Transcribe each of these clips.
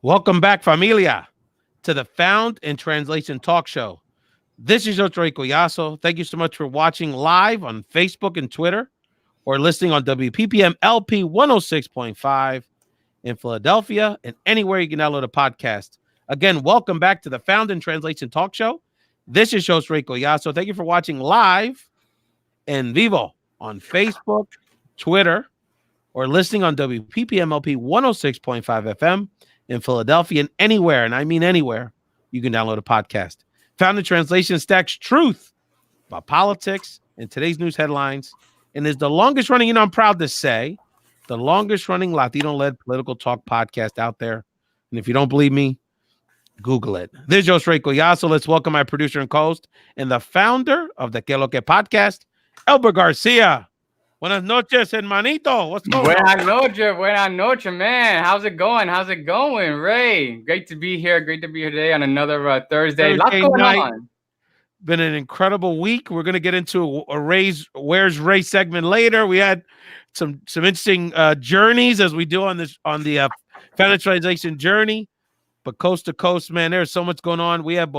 Welcome back, familia, to the Found in Translation Talk Show. This is Collazo. Thank you so much for watching live on Facebook and Twitter, or listening on WPPM LP 106.5 in Philadelphia and anywhere you can download a podcast. Again, welcome back to the Found in Translation Talk Show. This is Collazo. Thank you for watching live en vivo on Facebook, Twitter, or listening on WPPM LP 106.5 FM in Philadelphia and anywhere, and I mean anywhere, you can download a podcast. Found in Translation stacks truth about politics and today's news headlines, and is the longest running, I'm proud to say, the longest running Latino-led political talk podcast out there. And if you don't believe me, Google it. This is Collazo. Let's welcome my producer and co-host and the founder of the Que Lo Que podcast, Elbert Garcia. Buenas noches, hermanito. What's going on? Buenas noches, man. How's it going? Ray? Great to be here. Great to be here today on another Thursday. Lots going on. Been an incredible week. We're going to get into a Where's Ray segment later. We had some interesting journeys as we do on the Found in Translation journey. But coast to coast, man, there's so much going on. We have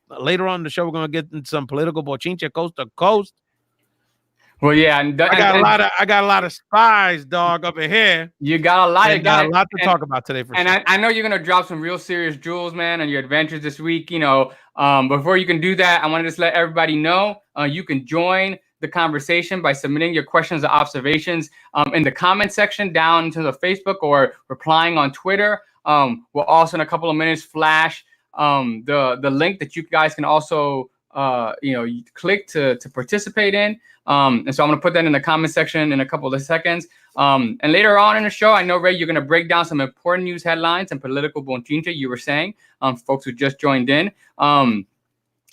later on in the show, we're going to get into some political bochinche coast to coast. Well, yeah, I got a lot of spies, dog, up in here. You got a lot to talk about today. I know you're gonna drop some real serious jewels, man, on your adventures this week. Before you can do that, I want to just let everybody know you can join the conversation by submitting your questions or observations in the comment section down to the Facebook or replying on Twitter. We'll also in a couple of minutes flash the link that you guys can also click to participate in. And so I'm going to put that in the comment section in a couple of seconds. And later on in the show, I know, Ray, you're going to break down some important news headlines and political bochinche, you were saying, folks who just joined in. And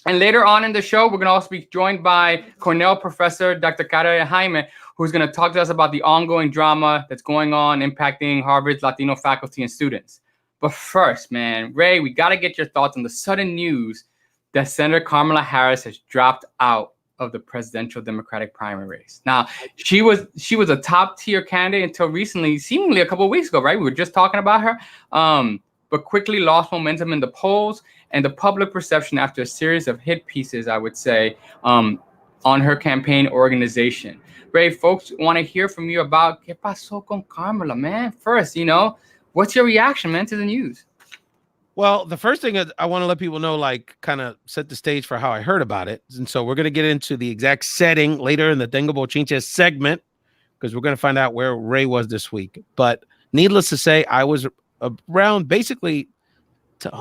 later on in the show, we're going to also be joined by Cornell professor Dr. Jaime, who's going to talk to us about the ongoing drama that's going on impacting Harvard's Latino faculty and students. But first, man, Ray, we got to get your thoughts on the sudden news that Senator Kamala Harris has dropped out of the presidential Democratic primary race. Now, she was a top tier candidate until recently, seemingly a couple of weeks ago, right? We were just talking about her, but quickly lost momentum in the polls and the public perception after a series of hit pieces, I would say, on her campaign organization. Ray, folks want to hear from you about ¿Qué pasó con Kamala, man? First, what's your reaction, man, to the news? Well, the first thing I want to let people know, kind of set the stage for how I heard about it. And so we're going to get into the exact setting later in the Tengo Bochinche segment, because we're going to find out where Ray was this week. But needless to say, I was around basically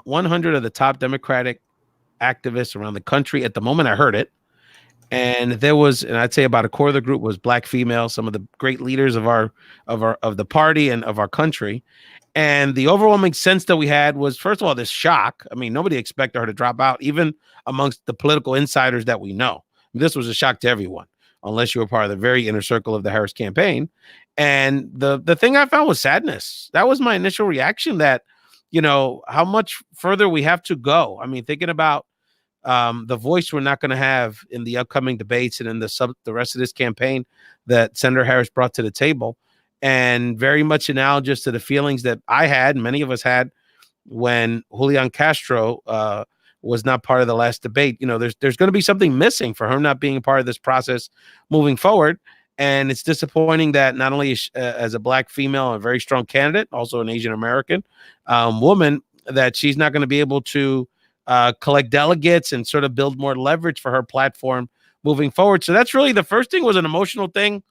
100 of the top Democratic activists around the country at the moment I heard it. And there was, and I'd say about a quarter of the group was Black females, some of the great leaders of the party and of our country. And the overwhelming sense that we had was, first of all, this shock. I mean, nobody expected her to drop out, even amongst the political insiders that we know. This was a shock to everyone, unless you were part of the very inner circle of the Harris campaign. And the thing I found was sadness. That was my initial reaction, that, how much further we have to go. I mean, thinking about the voice we're not going to have in the upcoming debates and in the rest of this campaign that Senator Harris brought to the table. And very much analogous to the feelings that I had, and many of us had, when Julian Castro was not part of the last debate. There's going to be something missing for her not being a part of this process moving forward. And it's disappointing that not only as a Black female, a very strong candidate, also an Asian American woman, that she's not going to be able to collect delegates and sort of build more leverage for her platform moving forward. So that's really the first thing, was an emotional thing.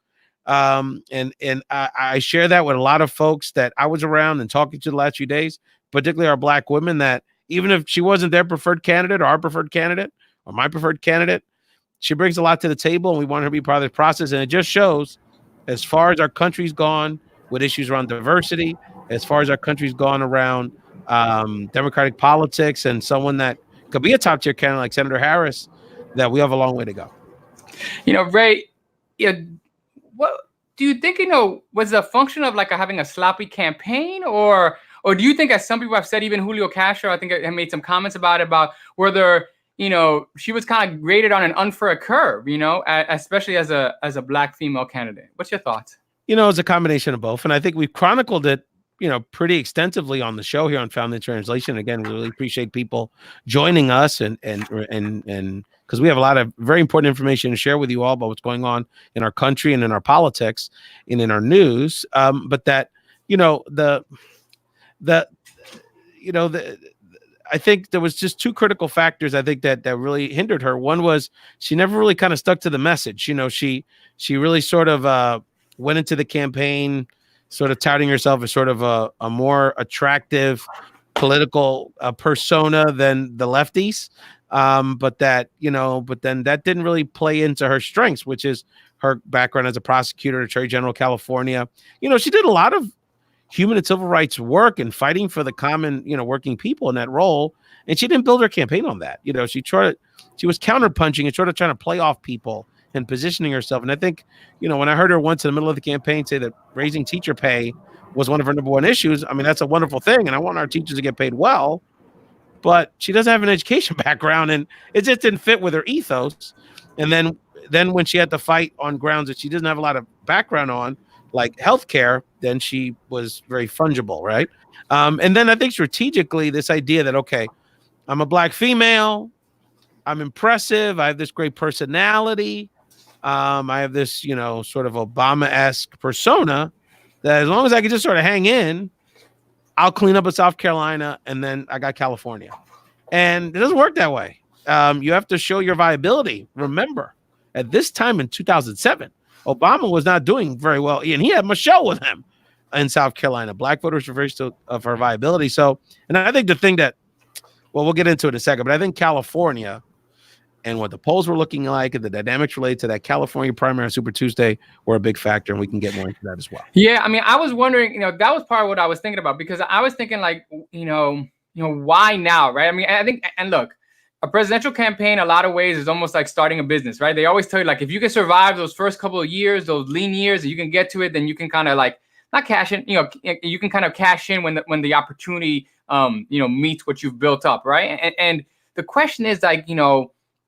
And I share that with a lot of folks that I was around and talking to the last few days, particularly our Black women, that even if she wasn't their preferred candidate or our preferred candidate or my preferred candidate, she brings a lot to the table, and we want her to be part of the process. And it just shows, as far as our country's gone with issues around diversity, as far as our country's gone around democratic politics, and someone that could be a top tier candidate like Senator Harris, that we have a long way to go. Ray, what do you think, was a function of having a sloppy campaign, or do you think, as some people have said, even Julio Castro, I think, I made some comments about whether, she was kind of graded on an unfair curve, especially as a Black female candidate? What's your thoughts? It's a combination of both. And I think we've chronicled it pretty extensively on the show here on Found in Translation. Again, we really appreciate people joining us and because we have a lot of very important information to share with you all about what's going on in our country and in our politics and in our news. But that, I think there was just two critical factors I think that really hindered her. One was she never really kind of stuck to the message. She really sort of went into the campaign sort of touting herself as sort of a more attractive political persona than the lefties. But then that didn't really play into her strengths, which is her background as a prosecutor, Attorney General of California. She did a lot of human and civil rights work and fighting for the common, working people in that role. And she didn't build her campaign on that. She was counterpunching and sort of trying to play off people and positioning herself. And I think, when I heard her once in the middle of the campaign say that raising teacher pay was one of her number one issues, I mean, that's a wonderful thing. And I want our teachers to get paid well, but she doesn't have an education background and it just didn't fit with her ethos. And then when she had to fight on grounds that she doesn't have a lot of background on, like healthcare, then she was very fungible, right? And then I think strategically, this idea that, okay, I'm a Black female, I'm impressive, I have this great personality, I have this, sort of Obama-esque persona that as long as I can just sort of hang in, I'll clean up in South Carolina, and then I got California. And it doesn't work that way. You have to show your viability. Remember, at this time in 2007, Obama was not doing very well, and he had Michelle with him in South Carolina. Black voters were very still of her viability. So, and I think the thing that, well, we'll get into it in a second, but I think California and what the polls were looking like and the dynamics related to that California primary on Super Tuesday were a big factor, and we can get more into that as well. Yeah, I mean, I was wondering, that was part of what I was thinking about, because I was thinking like, why now, right? I mean, I think, and look, a presidential campaign, a lot of ways, is almost like starting a business, right? They always tell you, like, if you can survive those first couple of years, those lean years, and you can get to it, then you can kind of like not cash in, you can kind of cash in when the opportunity, meets what you've built up, right? And the question is like,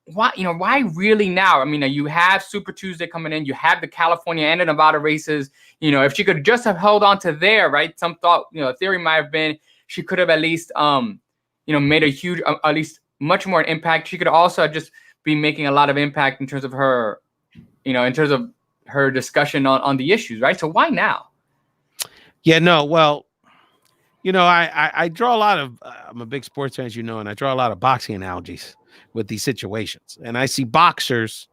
why really now? I mean, you have Super Tuesday coming in, you have the California and the Nevada races. If she could just have held on to there, right? Some thought, theory might have been she could have at least, made a huge, at least much more impact. She could also just be making a lot of impact in terms of her, in terms of her discussion on the issues, right? So why now? Yeah, no, well, I draw a lot of, I'm a big sports fan, as you know, and I draw a lot of boxing analogies with these situations. And I see boxers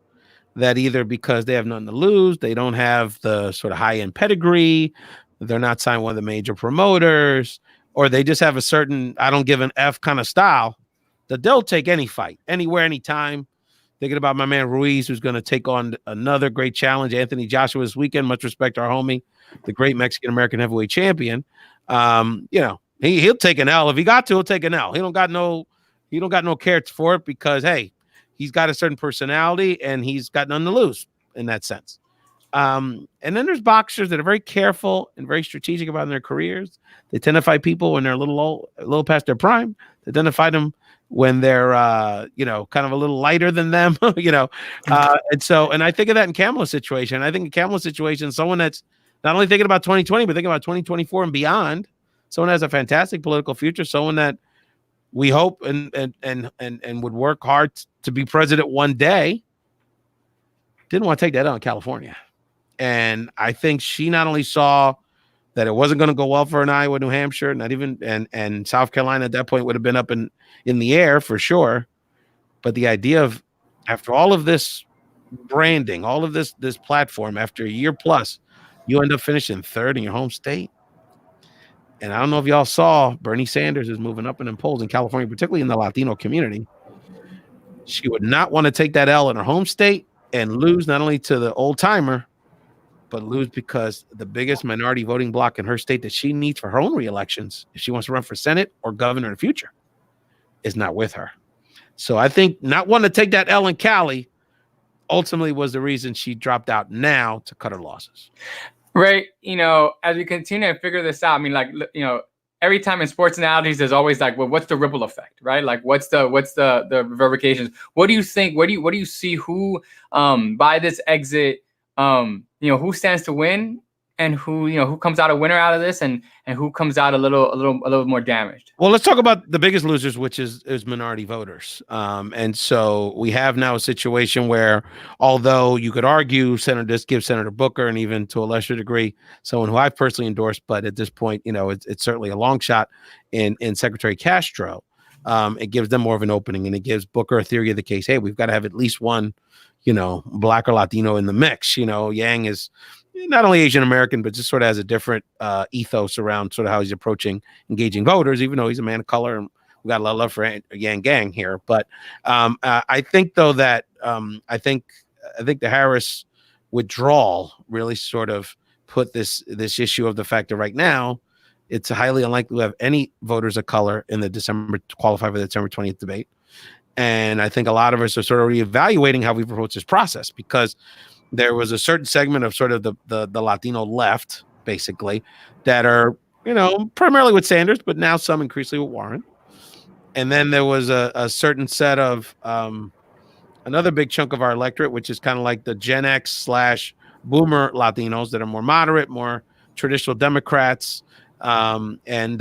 that either because they have nothing to lose, they don't have the sort of high-end pedigree, they're not signed one of the major promoters, or they just have a certain, I don't give an F kind of style, that they'll take any fight, anywhere, anytime. Thinking about my man Ruiz, who's going to take on another great challenge, Anthony Joshua, this weekend. Much respect to our homie, the great Mexican-American heavyweight champion. He'll take an L. If he got to, he'll take an L. He don't got no care for it because, hey, he's got a certain personality and he's got nothing to lose in that sense. And then there's boxers that are very careful and very strategic about their careers. They tend to fight people when they're a little past their prime. They tend to fight them when they're, kind of a little lighter than them, and I think of that in Kamala's situation. I think in Kamala's situation, someone that's not only thinking about 2020, but thinking about 2024 and beyond, someone has a fantastic political future, someone that we hope and would work hard to be president one day, didn't want to take that out in California. And I think she not only saw that it wasn't going to go well for her in Iowa, New Hampshire, not even, and South Carolina at that point would have been up in the air for sure. But the idea of, after all of this branding, all of this platform, after a year plus, you end up finishing third in your home state. And I don't know if y'all saw, Bernie Sanders is moving up in polls in California, particularly in the Latino community. She would not want to take that L in her home state and lose not only to the old timer, but lose because the biggest minority voting bloc in her state that she needs for her own reelections, if she wants to run for Senate or governor in the future, is not with her. So I think not wanting to take that L in Cali ultimately was the reason she dropped out now to cut her losses. Right. As we continue to figure this out, I mean, like, every time in sports analogies, there's always like, well, what's the ripple effect, right? Like, what's the reverberations? What do you think? What do you see who, by this exit, who stands to win and who comes out a winner out of this, and who comes out a little more damaged. Well, let's talk about the biggest losers, which is minority voters. And so we have now a situation where, although you could argue this gives Senator Booker, and even to a lesser degree, someone who I've personally endorsed, but at this point, it's certainly a long shot in Secretary Castro. It gives them more of an opening, and it gives Booker a theory of the case. Hey, we've got to have at least one, Black or Latino in the mix. Yang is not only Asian American, but just sort of has a different ethos around sort of how he's approaching engaging voters, even though he's a man of color, and we got a lot of love for Yang Gang here. But I think, though, that I think the Harris withdrawal really sort of put this issue of the fact that right now it's highly unlikely to have any voters of color in the qualify for the December 20th debate. And I think a lot of us are sort of reevaluating how we've approached this process, because there was a certain segment of sort of the Latino left, basically, that are, primarily with Sanders, but now some increasingly with Warren. And then there was a certain set of another big chunk of our electorate, which is kind of like the Gen X / Boomer Latinos that are more moderate, more traditional Democrats, and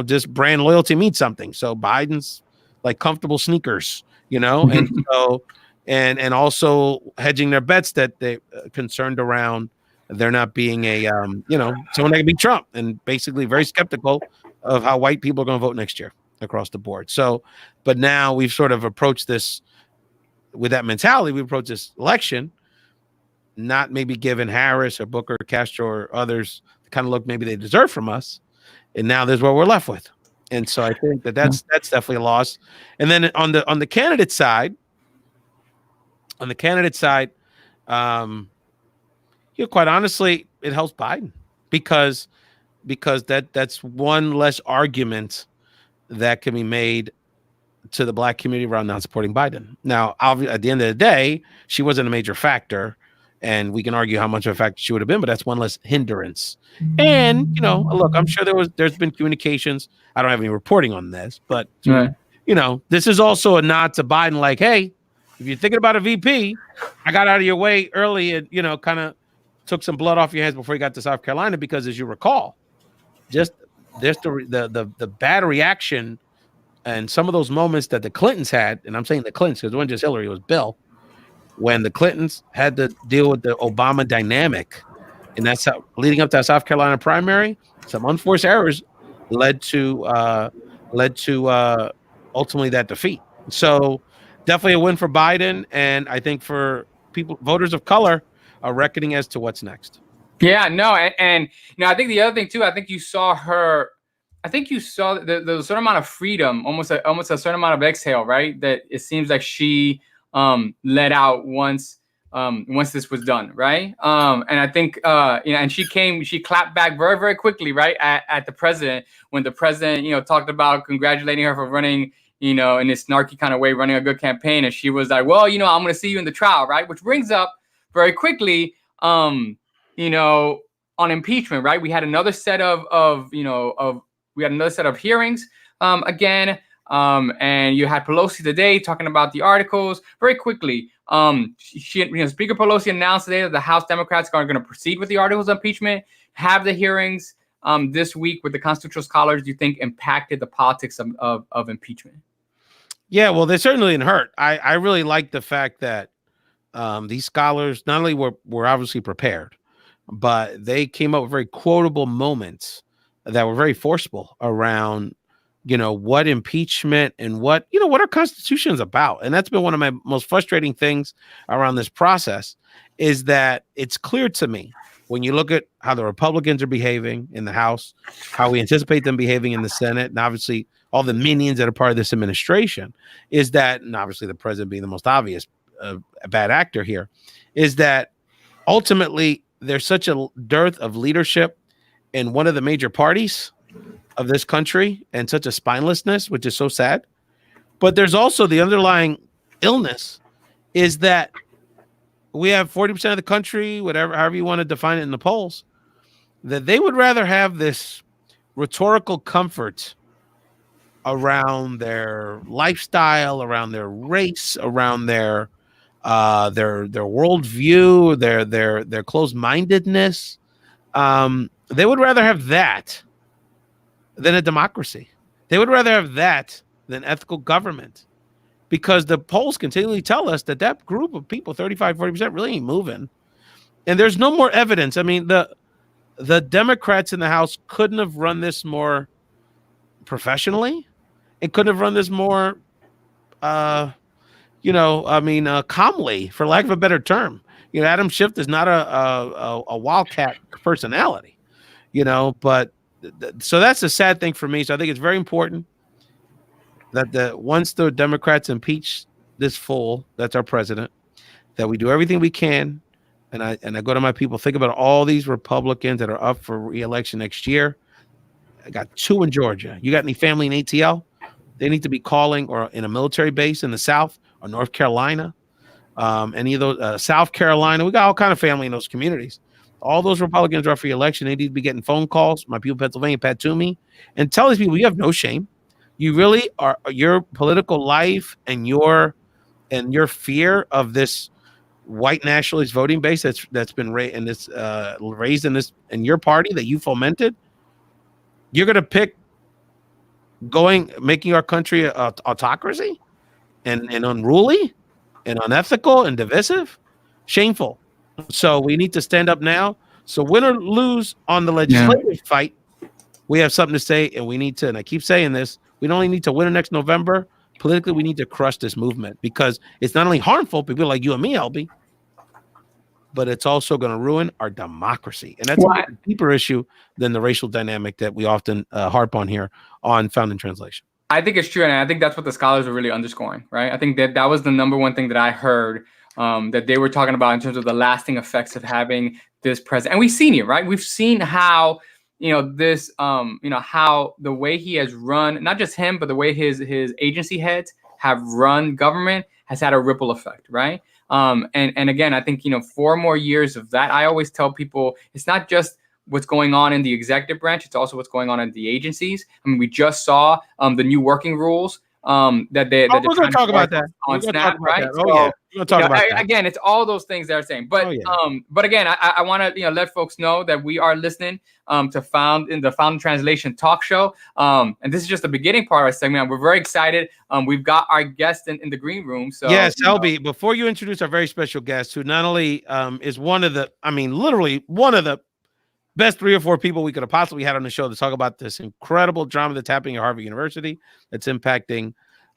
just brand loyalty means something. So Biden's like comfortable sneakers, and so. And also hedging their bets that they're concerned around there not being a, someone that can beat Trump, and basically very skeptical of how white people are going to vote next year across the board. So, but now we've sort of approached this with that mentality. We approach this election, not maybe given Harris or Booker, or Castro, or others the kind of look maybe they deserve from us. And now there's what we're left with. And so I think that's definitely a loss. And then on the candidate side, quite honestly, it helps Biden because that's one less argument that can be made to the Black community around not supporting Biden. Now, obviously, at the end of the day, she wasn't a major factor, and we can argue how much of a factor she would have been, but that's one less hindrance. And look, I'm sure there's been communications. I don't have any reporting on this, but this is also a nod to Biden, like, hey, if you're thinking about a VP, I got out of your way early and, kind of took some blood off your hands before you got to South Carolina, because as you recall, just the bad reaction and some of those moments that the Clintons had, and I'm saying the Clintons because it wasn't just Hillary, it was Bill, when the Clintons had to deal with the Obama dynamic, and that's how, leading up to that South Carolina primary, some unforced errors led to ultimately that defeat. So definitely a win for Biden, and I think for voters of color, a reckoning as to what's next. Yeah, no, and I think the other thing too, I think you saw the certain amount of freedom, almost a certain amount of exhale, right? That it seems like she let out once this was done, right? And I think and she clapped back very, very quickly, right, at the president when the president talked about congratulating her for running, in this snarky kind of way, running a good campaign. And she was like, well, I'm going to see you in the trial, right? Which brings up very quickly, on impeachment, right? We had another set of hearings again. And you had Pelosi today talking about the articles very quickly. Speaker Pelosi announced today that the House Democrats are going to proceed with the articles of impeachment, have the hearings this week with the constitutional scholars. Do you think impacted the politics of impeachment? Yeah, well, they certainly didn't hurt. I really like the fact that these scholars not only were obviously prepared, but they came up with very quotable moments that were very forceful around, what impeachment and what our Constitution is about. And that's been one of my most frustrating things around this process, is that it's clear to me when you look at how the Republicans are behaving in the House, how we anticipate them behaving in the Senate, and obviously all the minions that are part of this administration, is that, and obviously the president being the most obvious bad actor here, is that ultimately there's such a dearth of leadership in one of the major parties of this country and such a spinelessness, which is so sad. But there's also the underlying illness is that we have 40% of the country, however you want to define it in the polls, that they would rather have this rhetorical comfort around their lifestyle, around their race, around their worldview, their closed-mindedness, They would rather have that than a democracy. They would rather have that than ethical government, because the polls continually tell us that that group of people, 35-40%, really ain't moving. And there's no more evidence. I mean, the Democrats in the House couldn't have run this more professionally. It couldn't have run this more, calmly, for lack of a better term. Adam Schiff is not a wildcat personality, but so that's a sad thing for me. So I think it's very important that once the Democrats impeach this fool, that's our president, that we do everything we can. And I go to my people, think about all these Republicans that are up for re-election next year. I got 2 in Georgia. You got any family in ATL? They need to be calling, or in a military base in the South or North Carolina, any of those, South Carolina. We got all kind of family in those communities. All those Republicans are up for re-election. They need to be getting phone calls. My people in Pennsylvania, Pat Toomey, and tell these people, you have no shame. You really are, your political life and your fear of this white nationalist voting base that's been raised in your party that you fomented. You're going to pick making our country a autocracy and unruly and unethical and divisive. Shameful. So we need to stand up now. So win or lose on the legislative fight, we have something to say, and we need to, and I keep saying this, we don't only need to win next November. Politically, we need to crush this movement, because it's not only harmful to people like you and me, LB, but it's also going to ruin our democracy. And that's a deeper issue than the racial dynamic that we often harp on here on Found in Translation. I think it's true, and I think that's what the scholars are really underscoring, right? I think that was the number one thing that I heard that they were talking about in terms of the lasting effects of having this president. And we've seen it, right? We've seen how, this, how the way he has run, not just him, but the way his agency heads have run government has had a ripple effect, right? And again, I think, 4 more years of that. I always tell people it's not just what's going on in the executive branch, it's also what's going on in the agencies. I mean, we just saw the new working rules that we're going to talk about that on Snap, right? Oh, so, yeah. We're going to talk about that. Again, it's all those things they're saying. But but again, I want to let folks know that we are listening to Found in Translation talk show. And this is just the beginning part of our segment. We're very excited. We've got our guest in the green room. So yes, LB, before you introduce our very special guest, who not only is literally one of the best 3 or 4 people we could have possibly had on the show to talk about this incredible drama that's happening at Harvard University that's impacting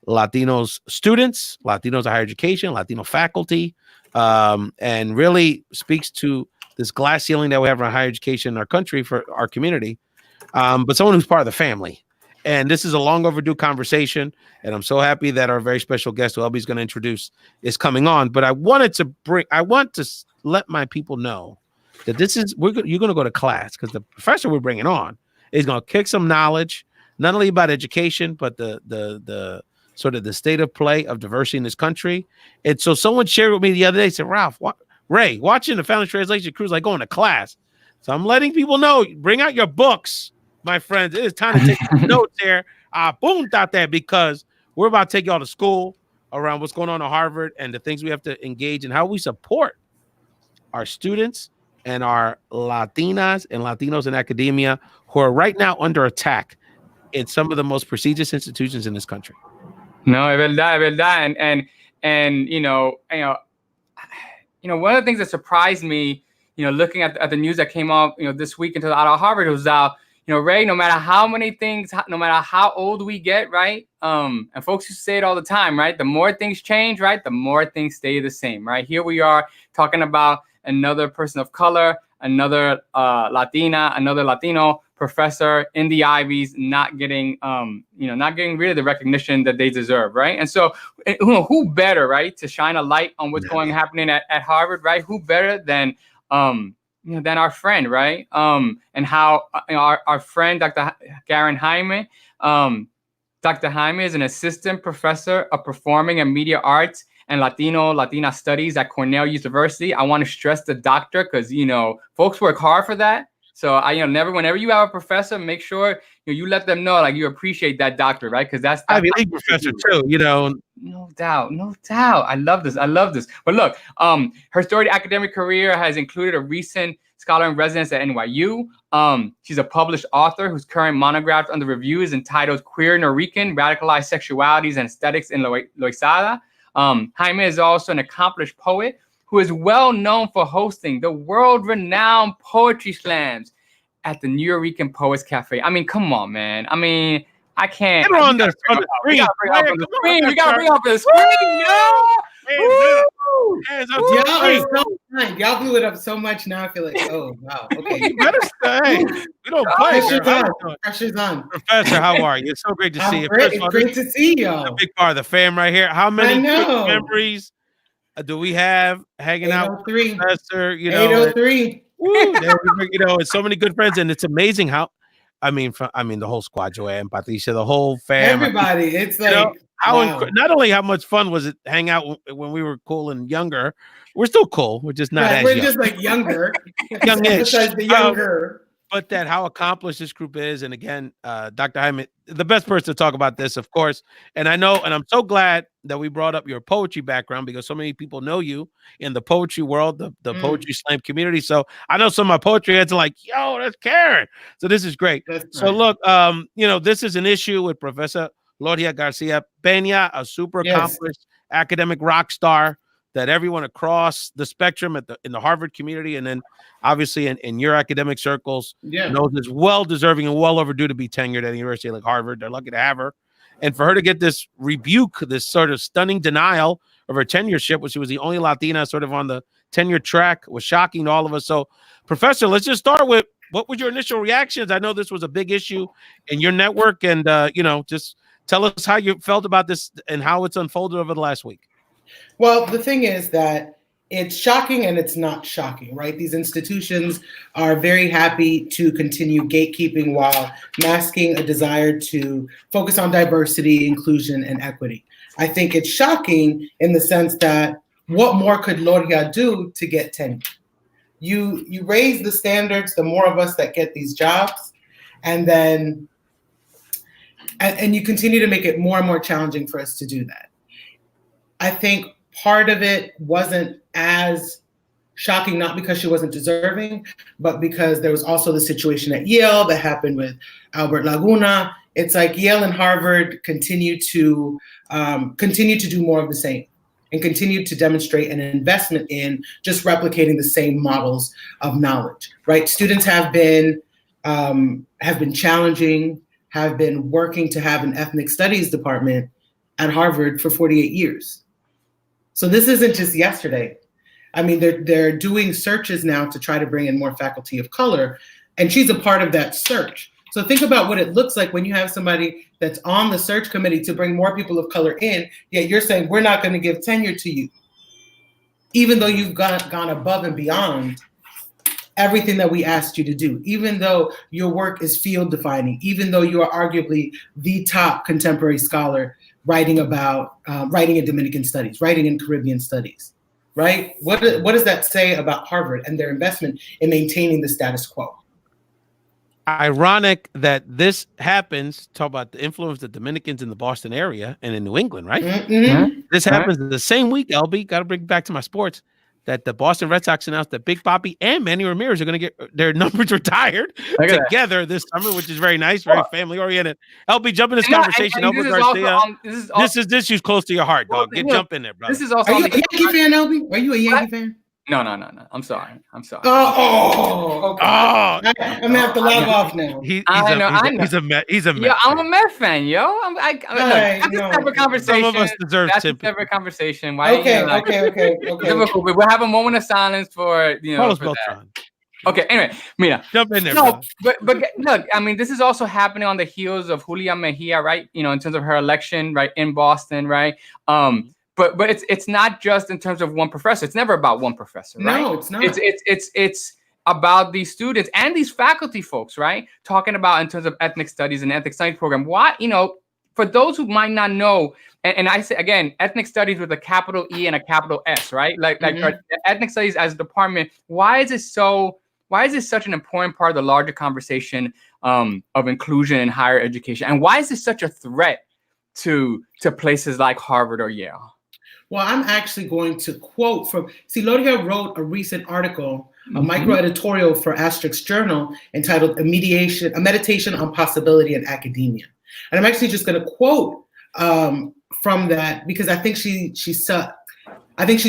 Latinos students, Latinos in higher education, Latino faculty, and really speaks to this glass ceiling that we have on higher education in our country for our community, but someone who's part of the family. And this is a long overdue conversation, and I'm so happy that our very special guest, who LB's going to introduce, is coming on. But I want to let my people know that you're going to go to class, because the professor we're bringing on is going to kick some knowledge, not only about education, but the sort of the state of play of diversity in this country. And so someone shared with me the other day, said, Ralph, Ray, watching the Found in Translation cruise like going to class. So I'm letting people know, bring out your books, my friends. It is time to take notes here. Boom, out there, because we're about to take y'all to school around what's going on at Harvard and the things we have to engage in, how we support our students and our Latinas and Latinos in academia who are right now under attack in some of the most prestigious institutions in this country. No, es verdad. And one of the things that surprised me, looking at the news that came out, this week out of Harvard, was that, Ray, no matter how many things, no matter how old we get, right? And folks used to say it all the time, right? The more things change, right? The more things stay the same, right? Here we are talking about another person of color, another Latina, another Latino professor in the Ivies not getting really the recognition that they deserve, right? And so who better, right, to shine a light on what's happening at Harvard, right? Who better than our friend, right? And how our friend, Dr. Jaime, Dr. Jaime is an assistant professor of performing and media arts and Latina studies at Cornell University. I want to stress the doctor, because folks work hard for that. So whenever you have a professor, make sure you let them know you appreciate that doctor, right? Because that's Ivy League professor too, No doubt. I love this. But look, her storied academic career has included a recent scholar in residence at NYU. She's a published author whose current monograph under review is entitled Queer Norican, Radicalized Sexualities and Aesthetics in Loizada. Jaime is also an accomplished poet who is well known for hosting the world-renowned poetry slams at the New Yorican Poets Cafe. I mean, come on, man. I mean, I can't. Get on the screen. We gotta bring up the screen, yo. Y'all blew it up so much now. I feel like, oh wow, okay. You better stay. We don't play. Pressure's on. Professor, how are you? It's so great to see you. Great. It's great to see y'all. A big part of the fam right here. How many memories do we have hanging out with Professor? You know, 803. You know, it's so many good friends, and it's amazing how. I mean, the whole squad, Joanne, Patricia, the whole fam. Everybody, it's like not only how much fun was it hang out when we were cool and younger. We're still cool. We're just not as we're young. Just like younger, youngish. The younger. But that how accomplished this group is, and again, Dr. Jaime, the best person to talk about this, of course. And I know, and I'm so glad that we brought up your poetry background because so many people know you in the poetry world, the poetry slam community. So I know some of my poetry heads are like, "Yo, that's Karen." So this is great. So look, you know, this is an issue with Professor Gloria Garcia Pena, a super accomplished academic rock star that everyone across the spectrum in the Harvard community, and then obviously in your academic circles, knows is well deserving and well overdue to be tenured at a university like Harvard. They're lucky to have her. And for her to get this rebuke, this sort of stunning denial of her tenureship, which she was the only Latina sort of on the tenure track, was shocking to all of us. So, Professor, let's just start with what was your initial reactions? I know this was a big issue in your network, and you know, just tell us how you felt about this and how it's unfolded over the last week. Well, the thing is that it's shocking and it's not shocking, right? These institutions are very happy to continue gatekeeping while masking a desire to focus on diversity, inclusion, and equity. I think it's shocking in the sense that what more could Gloria do to get tenure? You raise the standards, the more of us that get these jobs, and then and you continue to make it more and more challenging for us to do that. I think part of it wasn't as shocking, not because she wasn't deserving, but because there was also the situation at Yale that happened with Elbert Laguna. It's like Yale and Harvard continue to do more of the same and continue to demonstrate an investment in just replicating the same models of knowledge, right? Students have been challenging, have been working to have an ethnic studies department at Harvard for 48 years. So this isn't just yesterday. I mean, they're doing searches now to try to bring in more faculty of color, and she's a part of that search. So think about what it looks like when you have somebody that's on the search committee to bring more people of color in, yet you're saying we're not going to give tenure to you, even though you've gone above and beyond everything that we asked you to do, even though your work is field defining, even though you are arguably the top contemporary scholar writing in Dominican studies, writing in Caribbean studies, right? What does that say about Harvard and their investment in maintaining the status quo? Ironic that this happens, talk about the influence of the Dominicans in the Boston area and in New England, right? Mm-hmm. This happens the same week, LB, got to bring it back to my sports, that the Boston Red Sox announced that Big Papi and Manny Ramirez are going to get their numbers retired together this summer, which is very nice, very family-oriented. LB, jump in this conversation. Elbert Garcia, this is close to your heart, dog. Jump in there, brother. This is also Are you a Yankee fan, LB? Are you a Yankee fan? No. I'm sorry. Okay. Oh, I'm gonna have to log off now. He's a Met. Yeah, I'm a Met fan, yo. That's a separate conversation. Some of us deserve That's a separate conversation. Why? Okay. We'll have a moment of silence for for that. Okay. Anyway, Mira, jump in there. No, but look, I mean, this is also happening on the heels of Julia Mejia, right? In terms of her election, right, in Boston, right? But it's not just in terms of one professor. It's never about one professor, right? No, it's not. It's about these students and these faculty folks, right? Talking about in terms of ethnic studies and ethnic studies program. Why, for those who might not know, and I say again, ethnic studies with a capital E and a capital S, right? Like ethnic studies as a department. Why is it such an important part of the larger conversation of inclusion in higher education? And why is this such a threat to places like Harvard or Yale? Well, I'm actually going to quote from, Gloria wrote a recent article a micro editorial for Asterisk Journal entitled "A Meditation on Possibility in Academia." And I'm actually just going to quote from that because I think she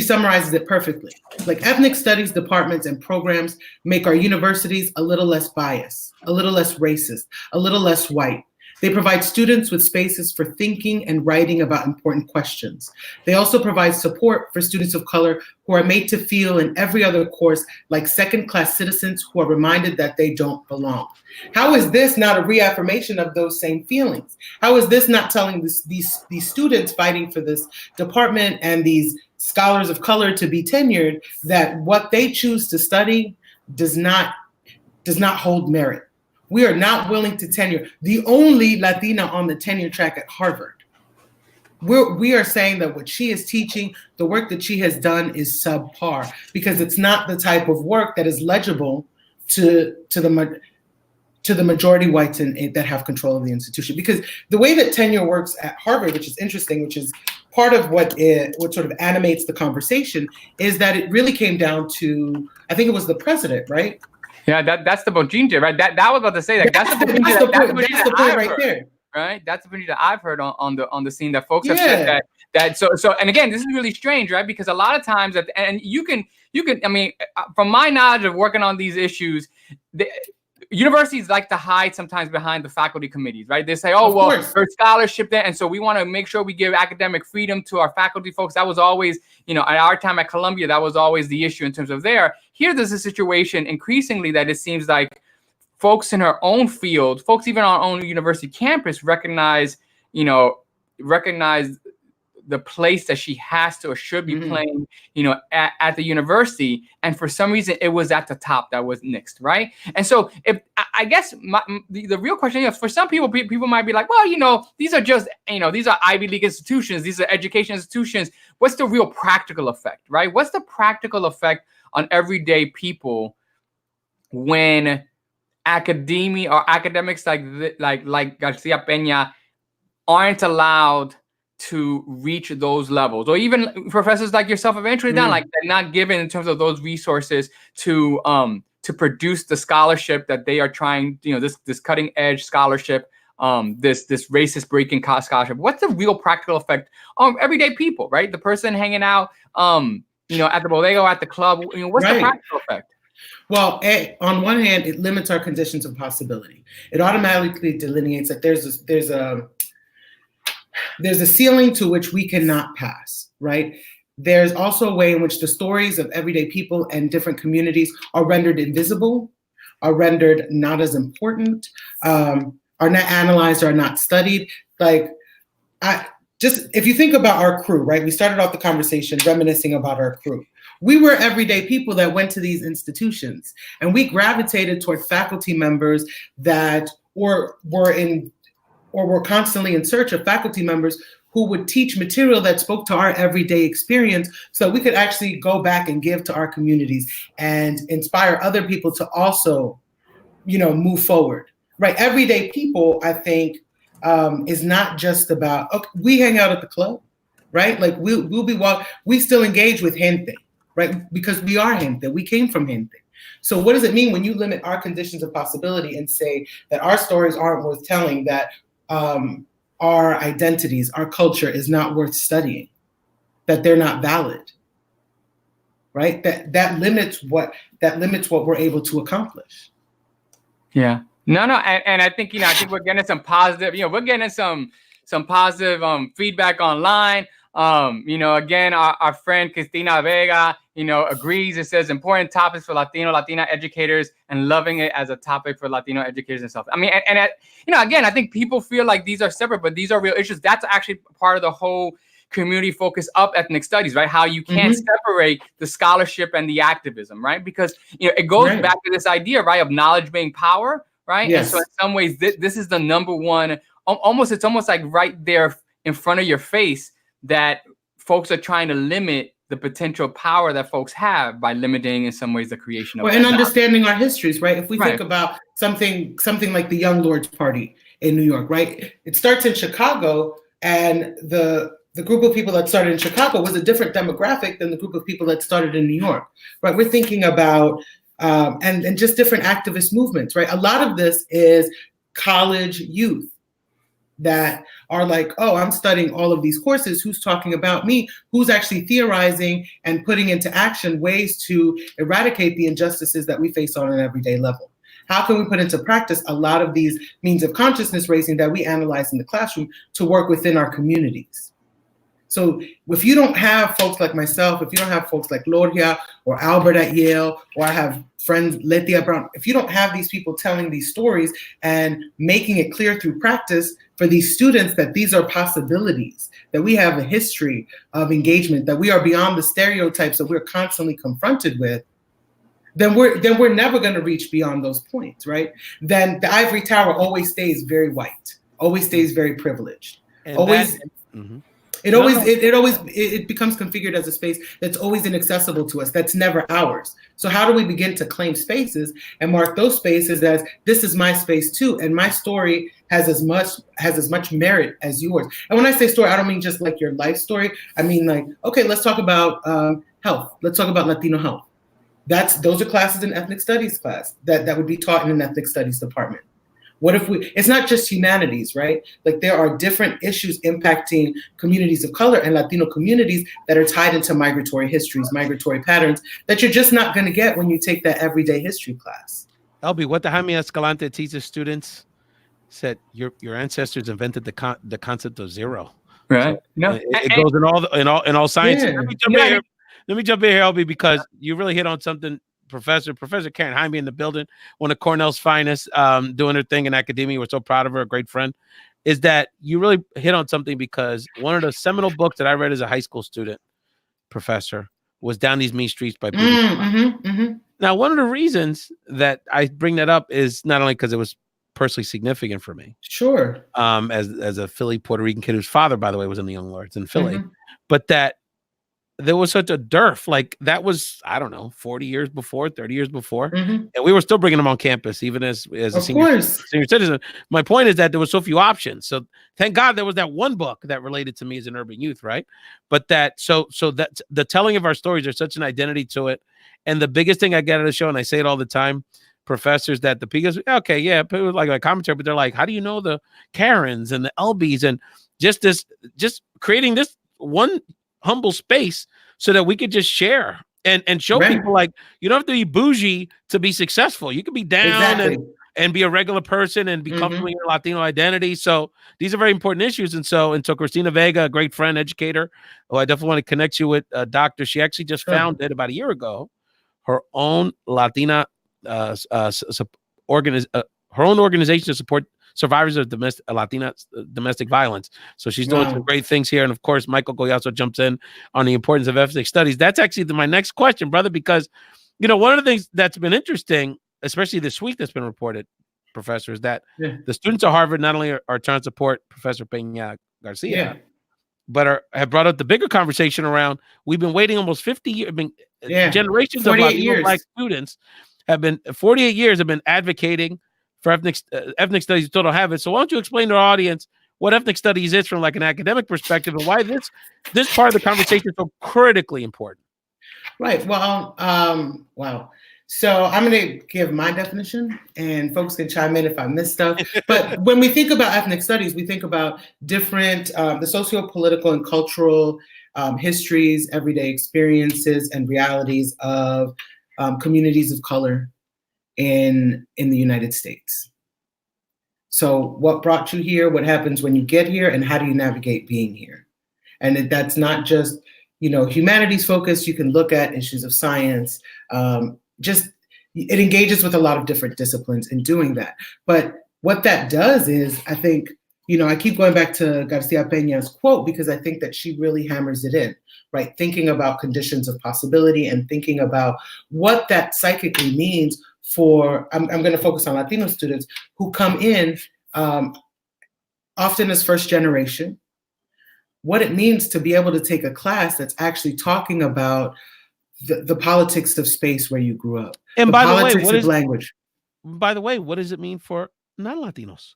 summarizes it perfectly. Like, ethnic studies departments and programs make our universities a little less biased, a little less racist, a little less white. They provide students with spaces for thinking and writing about important questions. They also provide support for students of color who are made to feel in every other course like second-class citizens who are reminded that they don't belong. How is this not a reaffirmation of those same feelings? How is this not telling these students fighting for this department and these scholars of color to be tenured that what they choose to study does not hold merit? We are not willing to tenure the only Latina on the tenure track at Harvard. We are saying that what she is teaching, the work that she has done, is subpar because it's not the type of work that is legible to the majority whites that have control of the institution. Because the way that tenure works at Harvard, which is interesting, which is part of what sort of animates the conversation, is that it really came down to, I think it was the president, right? Yeah, that's the Bochinche, right? That was about to say that. That's the point right there, right? That's the Bochinche that I've heard on the scene that folks have said that. So and again, this is really strange, right? Because a lot of times, and you can, I mean, from my knowledge of working on these issues, universities like to hide sometimes behind the faculty committees, right? They say, oh, well, there's scholarship there. And so we want to make sure we give academic freedom to our faculty folks. That was always, at our time at Columbia, that was always the issue in terms of there. Here, there's a situation increasingly that it seems like folks in our own field, folks even on our own university campus recognize the place that she has to or should be playing, at the university. And for some reason, it was at the top that was nixed, right? And so I guess the real question is, for some people, people might be like, well, these are just, these are Ivy League institutions. These are education institutions. What's the real practical effect, right? What's the practical effect on everyday people when academia or academics like Garcia Pena aren't allowed to reach those levels, or even professors like yourself eventually down, like they're not given in terms of those resources to produce the scholarship that they are trying, this cutting edge scholarship, this racist breaking scholarship. What's the real practical effect on everyday people, right? The person hanging out, at the bodega or at the club, what's the practical effect? Well, on one hand, it limits our conditions of possibility. It automatically delineates that there's a ceiling to which we cannot pass, right? There's also a way in which the stories of everyday people and different communities are rendered invisible, are rendered not as important, are not analyzed, are not studied. If you think about our crew, right? We started off the conversation reminiscing about our crew. We were everyday people that went to these institutions, and we gravitated toward faculty members that were constantly in search of faculty members who would teach material that spoke to our everyday experience, so we could actually go back and give to our communities and inspire other people to also, move forward, right? Everyday people, I think, is not just about, okay, we hang out at the club, right? Like we still engage with gente, right? Because we are gente, we came from gente. So what does it mean when you limit our conditions of possibility and say that our stories aren't worth telling, that our identities, our culture is not worth studying, that they're not valid, right? That limits what we're able to accomplish. Yeah. No, and I think we're getting some positive, we're getting some positive feedback online. Again, our friend Cristina Vega, agrees. It says important topics for Latina educators and loving it as a topic for Latino educators and stuff. I mean, again, I think people feel like these are separate, but these are real issues. That's actually part of the whole community focus of ethnic studies, right? How you can't separate the scholarship and the activism, right? Because, it goes back to this idea, right, of knowledge being power, right? Yes. And so in some ways, this is the number one, it's almost like right there in front of your face that folks are trying to limit the potential power that folks have by limiting in some ways the creation of and understanding our histories, right? If we think about something like the Young Lords Party in New York, right? It starts in Chicago, and the group of people that started in Chicago was a different demographic than the group of people that started in New York, right? We're thinking about and just different activist movements, right? A lot of this is college youth that are like, oh, I'm studying all of these courses. Who's talking about me? Who's actually theorizing and putting into action ways to eradicate the injustices that we face on an everyday level? How can we put into practice a lot of these means of consciousness raising that we analyze in the classroom to work within our communities? So if you don't have folks like myself, if you don't have folks like Gloria or Elbert at Yale, or I have friends, Letia Brown, if you don't have these people telling these stories and making it clear through practice for these students that these are possibilities, that we have a history of engagement, that we are beyond the stereotypes that we're constantly confronted with, then we're never going to reach beyond those points, right? Then the ivory tower always stays very white, always stays very privileged, And always. Mhm. It becomes configured as a space that's always inaccessible to us, that's never ours. So how do we begin to claim spaces and mark those spaces as this is my space too, and my story has as much merit as yours? And when I say story, I don't mean just like your life story. I mean like, okay, let's talk about health. Let's talk about Latino health. Those are classes in ethnic studies class that would be taught in an ethnic studies department. What if it's not just humanities, right? Like there are different issues impacting communities of color and Latino communities that are tied into migratory histories, migratory patterns that you're just not going to get when you take that everyday history class. LB, what the Jaime Escalante teaches students said your ancestors invented the concept of zero. Right. So it goes in all sciences. Yeah. Let me jump in here, LB, because you really hit on something. Professor Karen Jaime in the building, one of Cornell's finest, doing her thing in academia. We're so proud of her, a great friend. Is that you really hit on something, because one of the seminal books that I read as a high school student, professor, was Down These Mean Streets by Pena. Now, one of the reasons that I bring that up is not only because it was personally significant for me, sure, as a Philly Puerto Rican kid whose father, by the way, was in the Young Lords in Philly, but that there was such a dearth. Like that was, I don't know, 40 years before, 30 years before. And we were still bringing them on campus, even as a senior citizen. My point is that there was so few options. So thank God there was that one book that related to me as an urban youth, right? But that, so that the telling of our stories, there's such an identity to it. And the biggest thing I get at the show, and I say it all the time, professors, that the PGs, okay, yeah, it was like a commentary, but they're like, how do you know the Karens and the LBs, and just creating this one humble space so that we could just share and show people, like, you don't have to be bougie to be successful. You can be down and be a regular person and be comfortable in your Latino identity. So these are very important issues. And so Christina Vega, a great friend, educator, who I definitely want to connect you with, doctor, she actually just founded about a year ago her own Latina organization to support survivors of domestic violence. So she's doing some great things here. And of course, Michael Collazo jumps in on the importance of ethnic studies. That's actually my next question, brother, because, one of the things that's been interesting, especially this week that's been reported, Professor, is that the students at Harvard not only are trying to support Professor Pena Garcia, but have brought up the bigger conversation around, we've been waiting almost 50 years, generations of Latino Black students have been, 48 years have been advocating for ethnic studies. You still don't have it. So why don't you explain to our audience what ethnic studies is from like an academic perspective, and why this part of the conversation is so critically important? Right. Well, wow. So I'm going to give my definition, and folks can chime in if I miss stuff. But when we think about ethnic studies, we think about different, the socio-political and cultural histories, everyday experiences, and realities of communities of color in the United States. So what brought you here, what happens when you get here, and how do you navigate being here? And that's not just, humanities focused. You can look at issues of science. It engages with a lot of different disciplines in doing that. But what that does is, I think, I keep going back to Garcia Pena's quote, because I think that she really hammers it in, right? Thinking about conditions of possibility and thinking about what that psychically means for, I'm going to focus on Latino students who come in often as first generation, what it means to be able to take a class that's actually talking about the politics of space where you grew up. And by the way, what is language? By the way, what does it mean for non-Latinos?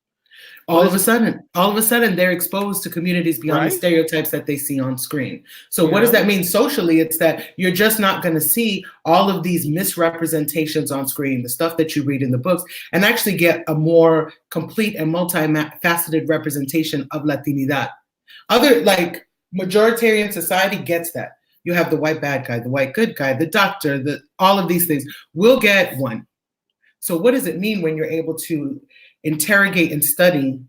All of a sudden, they're exposed to communities beyond the stereotypes that they see on screen. So what does that mean socially? It's that you're just not going to see all of these misrepresentations on screen, the stuff that you read in the books, and actually get a more complete and multifaceted representation of Latinidad. Other, like, majoritarian society gets that. You have the white bad guy, the white good guy, the doctor, all of these things. We'll get one. So what does it mean when you're able to interrogate and study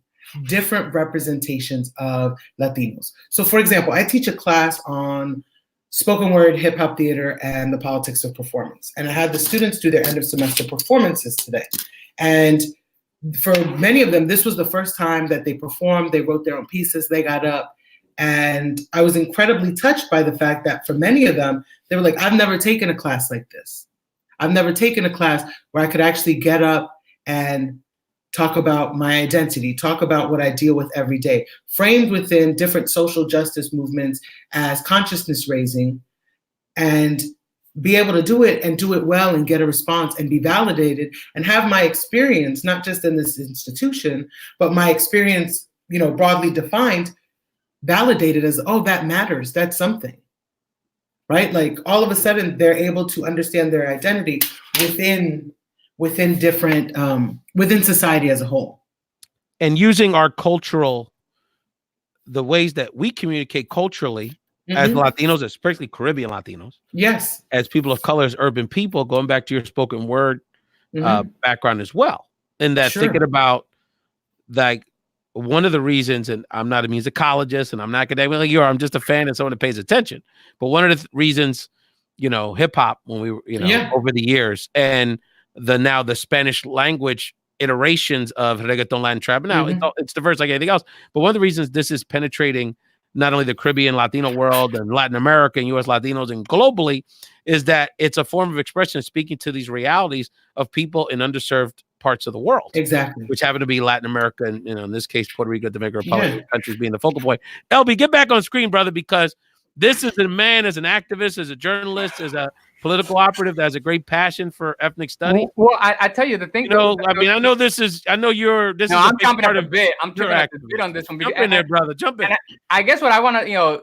different representations of Latinos? So for example, I teach a class on spoken word, hip hop theater, and the politics of performance. And I had the students do their end of semester performances today. And for many of them, this was the first time that they performed. They wrote their own pieces, they got up. And I was incredibly touched by the fact that for many of them, they were like, I've never taken a class like this. I've never taken a class where I could actually get up and talk about my identity, talk about what I deal with every day, framed within different social justice movements as consciousness raising, and be able to do it and do it well and get a response and be validated and have my experience, not just in this institution, but my experience, broadly defined, validated as, oh, that matters, that's something, right? Like all of a sudden they're able to understand their identity within different, within society as a whole. And using our the ways that we communicate culturally as Latinos, especially Caribbean Latinos. Yes. As people of color, as urban people, going back to your spoken word background as well. And that thinking about, like, one of the reasons, and I'm not a musicologist and I'm not academic like you are, I'm just a fan and someone that pays attention. But one of the reasons, hip hop, when we were, over the years, and the Spanish language iterations of reggaeton, Latin trap. Now it's diverse like anything else. But one of the reasons this is penetrating not only the Caribbean Latino world and Latin America and U.S. Latinos and globally is that it's a form of expression speaking to these realities of people in underserved parts of the world. Exactly. Which happen to be Latin America and, in this case, Puerto Rico, Dominican Republic, countries being the focal point. LB, get back on screen, brother, because this is a man as an activist, as a journalist, as a political operative that has a great passion for ethnic study. Well, I tell you the thing. I know this is. I'm jumping up a bit. I'm jumping up a bit on this one. Jump in there, brother. Jump in. I guess what I want to,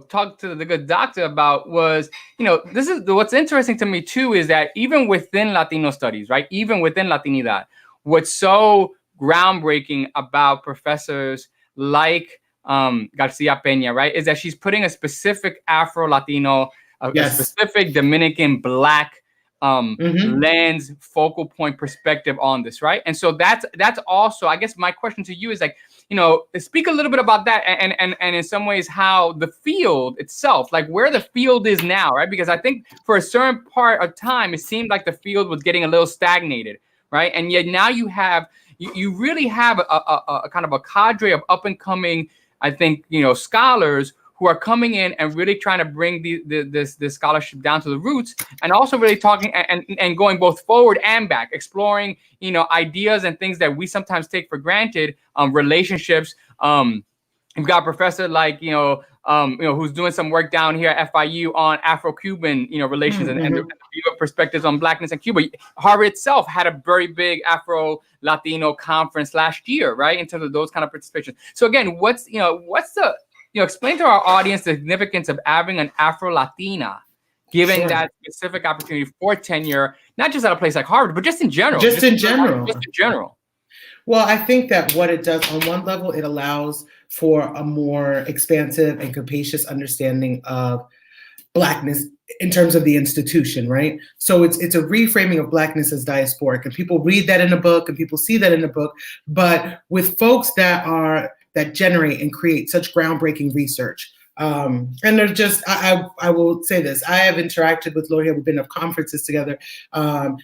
talk to the good doctor about was, this is what's interesting to me too, is that even within Latino studies, right? Even within Latinidad, what's so groundbreaking about professors like Garcia Pena, right, is that she's putting a specific Afro-Latino, a specific Dominican Black lens, focal point perspective on this, right? And so that's also, I guess my question to you is like, speak a little bit about that and in some ways how the field itself, like where the field is now, right? Because I think for a certain part of time, it seemed like the field was getting a little stagnated, right? And yet now you really have a kind of a cadre of up and coming, I think, scholars who are coming in and really trying to bring this scholarship down to the roots, and also really talking and going both forward and back, exploring, ideas and things that we sometimes take for granted, relationships. You've got a professor like, who's doing some work down here at FIU on Afro-Cuban, relations and the view of perspectives on Blackness in Cuba. Harvard itself had a very big Afro-Latino conference last year, right? In terms of those kind of participations. So again, what's the, explain to our audience the significance of having an Afro-Latina, giving that specific opportunity for tenure, not just at a place like Harvard, but just in general. Just in general. Well, I think that what it does, on one level, it allows for a more expansive and capacious understanding of Blackness in terms of the institution, right? So it's a reframing of Blackness as diasporic, and people read that in a book and people see that in a book, but with folks that generate and create such groundbreaking research. And they're just, I will say this, I have interacted with Lori, we've been at conferences together,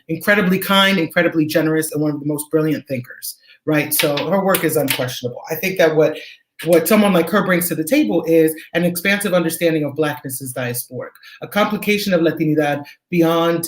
incredibly kind, incredibly generous, and one of the most brilliant thinkers, right? So her work is unquestionable. I think that what someone like her brings to the table is an expansive understanding of Blackness as diasporic, a complication of Latinidad beyond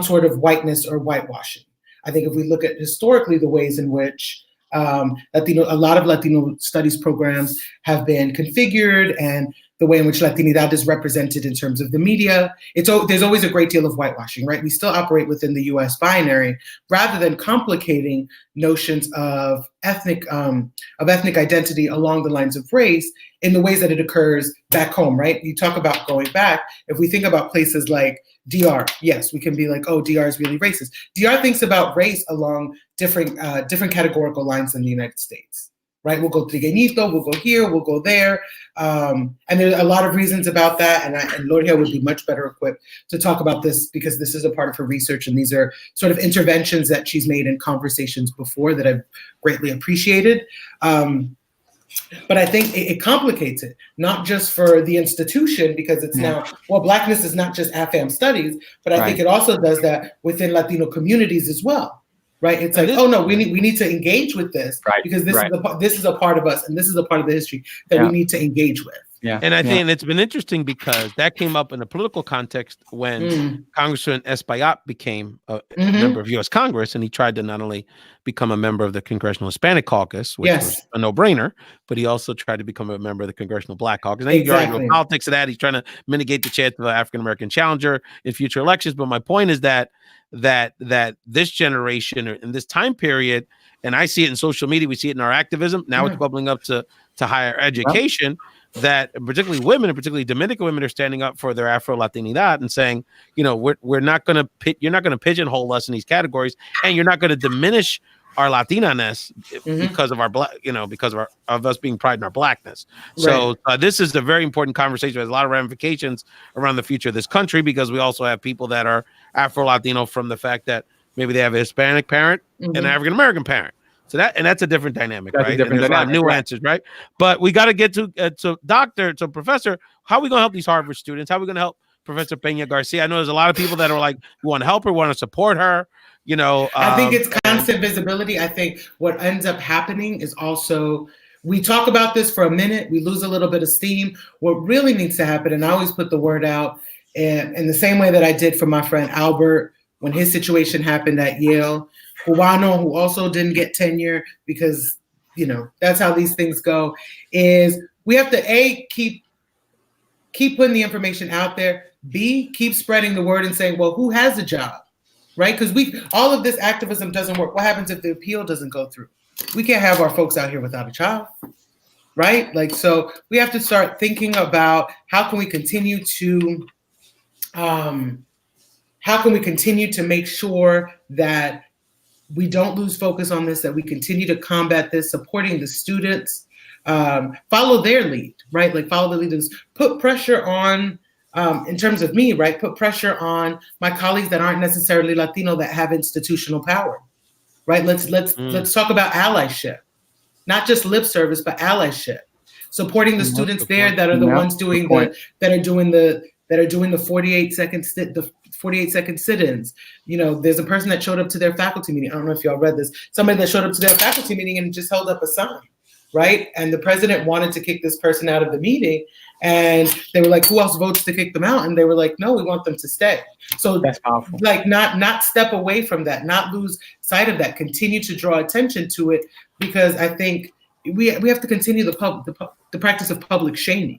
sort of whiteness or whitewashing. I think if we look at historically the ways in which a lot of Latino studies programs have been configured and the way in which Latinidad is represented in terms of the media. There's always a great deal of whitewashing, right? We still operate within the U.S. binary rather than complicating notions of ethnic identity along the lines of race in the ways that it occurs back home, right? You talk about going back. If we think about places like DR, yes, we can be like, oh, DR is really racist. DR thinks about race along different categorical lines in the United States. Right, we'll go trigueñito, we'll go here, we'll go there, and there's a lot of reasons about that. And Loria would be much better equipped to talk about this because this is a part of her research, and these are sort of interventions that she's made in conversations before that I've greatly appreciated. But I think it complicates it, not just for the institution because it's now, well, Blackness is not just AFAM studies, but I think it also does that within Latino communities as well. Right, it's like, oh no, we need to engage with this because this is a part of us, and this is a part of the history that we need to engage with. Yeah, and I think it's been interesting because that came up in a political context when Congressman Espaillat became a member of U.S. Congress, and he tried to not only become a member of the Congressional Hispanic Caucus, which was a no-brainer, but he also tried to become a member of the Congressional Black Caucus. And the politics of that, he's trying to mitigate the chance of an African-American challenger in future elections. But my point is that this generation or in this time period, and I see it in social media, we see it in our activism. Now it's bubbling up to higher education. That particularly women, and particularly Dominican women, are standing up for their AfroLatinidad and saying, you know, you're not going to pigeonhole us in these categories, and you're not going to diminish our Latina-ness because of our because of us being pride in our Blackness. So this is a very important conversation. There's a lot of ramifications around the future of this country because we also have people that are Afro-Latino from the fact that maybe they have a Hispanic parent and an African-American parent. So that's a different dynamic, right? And there's a lot of nuances, right? But we got to get to Professor, how are we going to help these Harvard students? How are we going to help Professor Pena Garcia? I know there's a lot of people that are like, we want to help her, want to support her. You know, I think it's constant visibility. I think what ends up happening is also, we talk about this for a minute, we lose a little bit of steam. What really needs to happen, and I always put the word out in the same way that I did for my friend Elbert when his situation happened at Yale, Cubano, who also didn't get tenure because, you know, that's how these things go, is we have to keep putting the information out there, B, keep spreading the word and saying, well, who has a job, right? Because all of this activism doesn't work. What happens if the appeal doesn't go through? We can't have our folks out here without a job, right? Like, so we have to start thinking about how can we continue to make sure that we don't lose focus on this, that we continue to combat this, supporting the students, follow their lead, right? Like follow the leaders, put pressure on, in terms of me, right? Put pressure on my colleagues that aren't necessarily Latino that have institutional power, right? Let's talk about allyship, not just lip service, but allyship, supporting the students there that are the ones doing that are doing the 48-second sit-ins. You know, there's a person that showed up to their faculty meeting. I don't know if y'all read this. Somebody that showed up to their faculty meeting and just held up a sign, right? And the president wanted to kick this person out of the meeting. And they were like, who else votes to kick them out? And they were like, no, we want them to stay. So that's powerful. Like not step away from that, not lose sight of that, continue to draw attention to it, because I think we have to continue the practice of public shaming,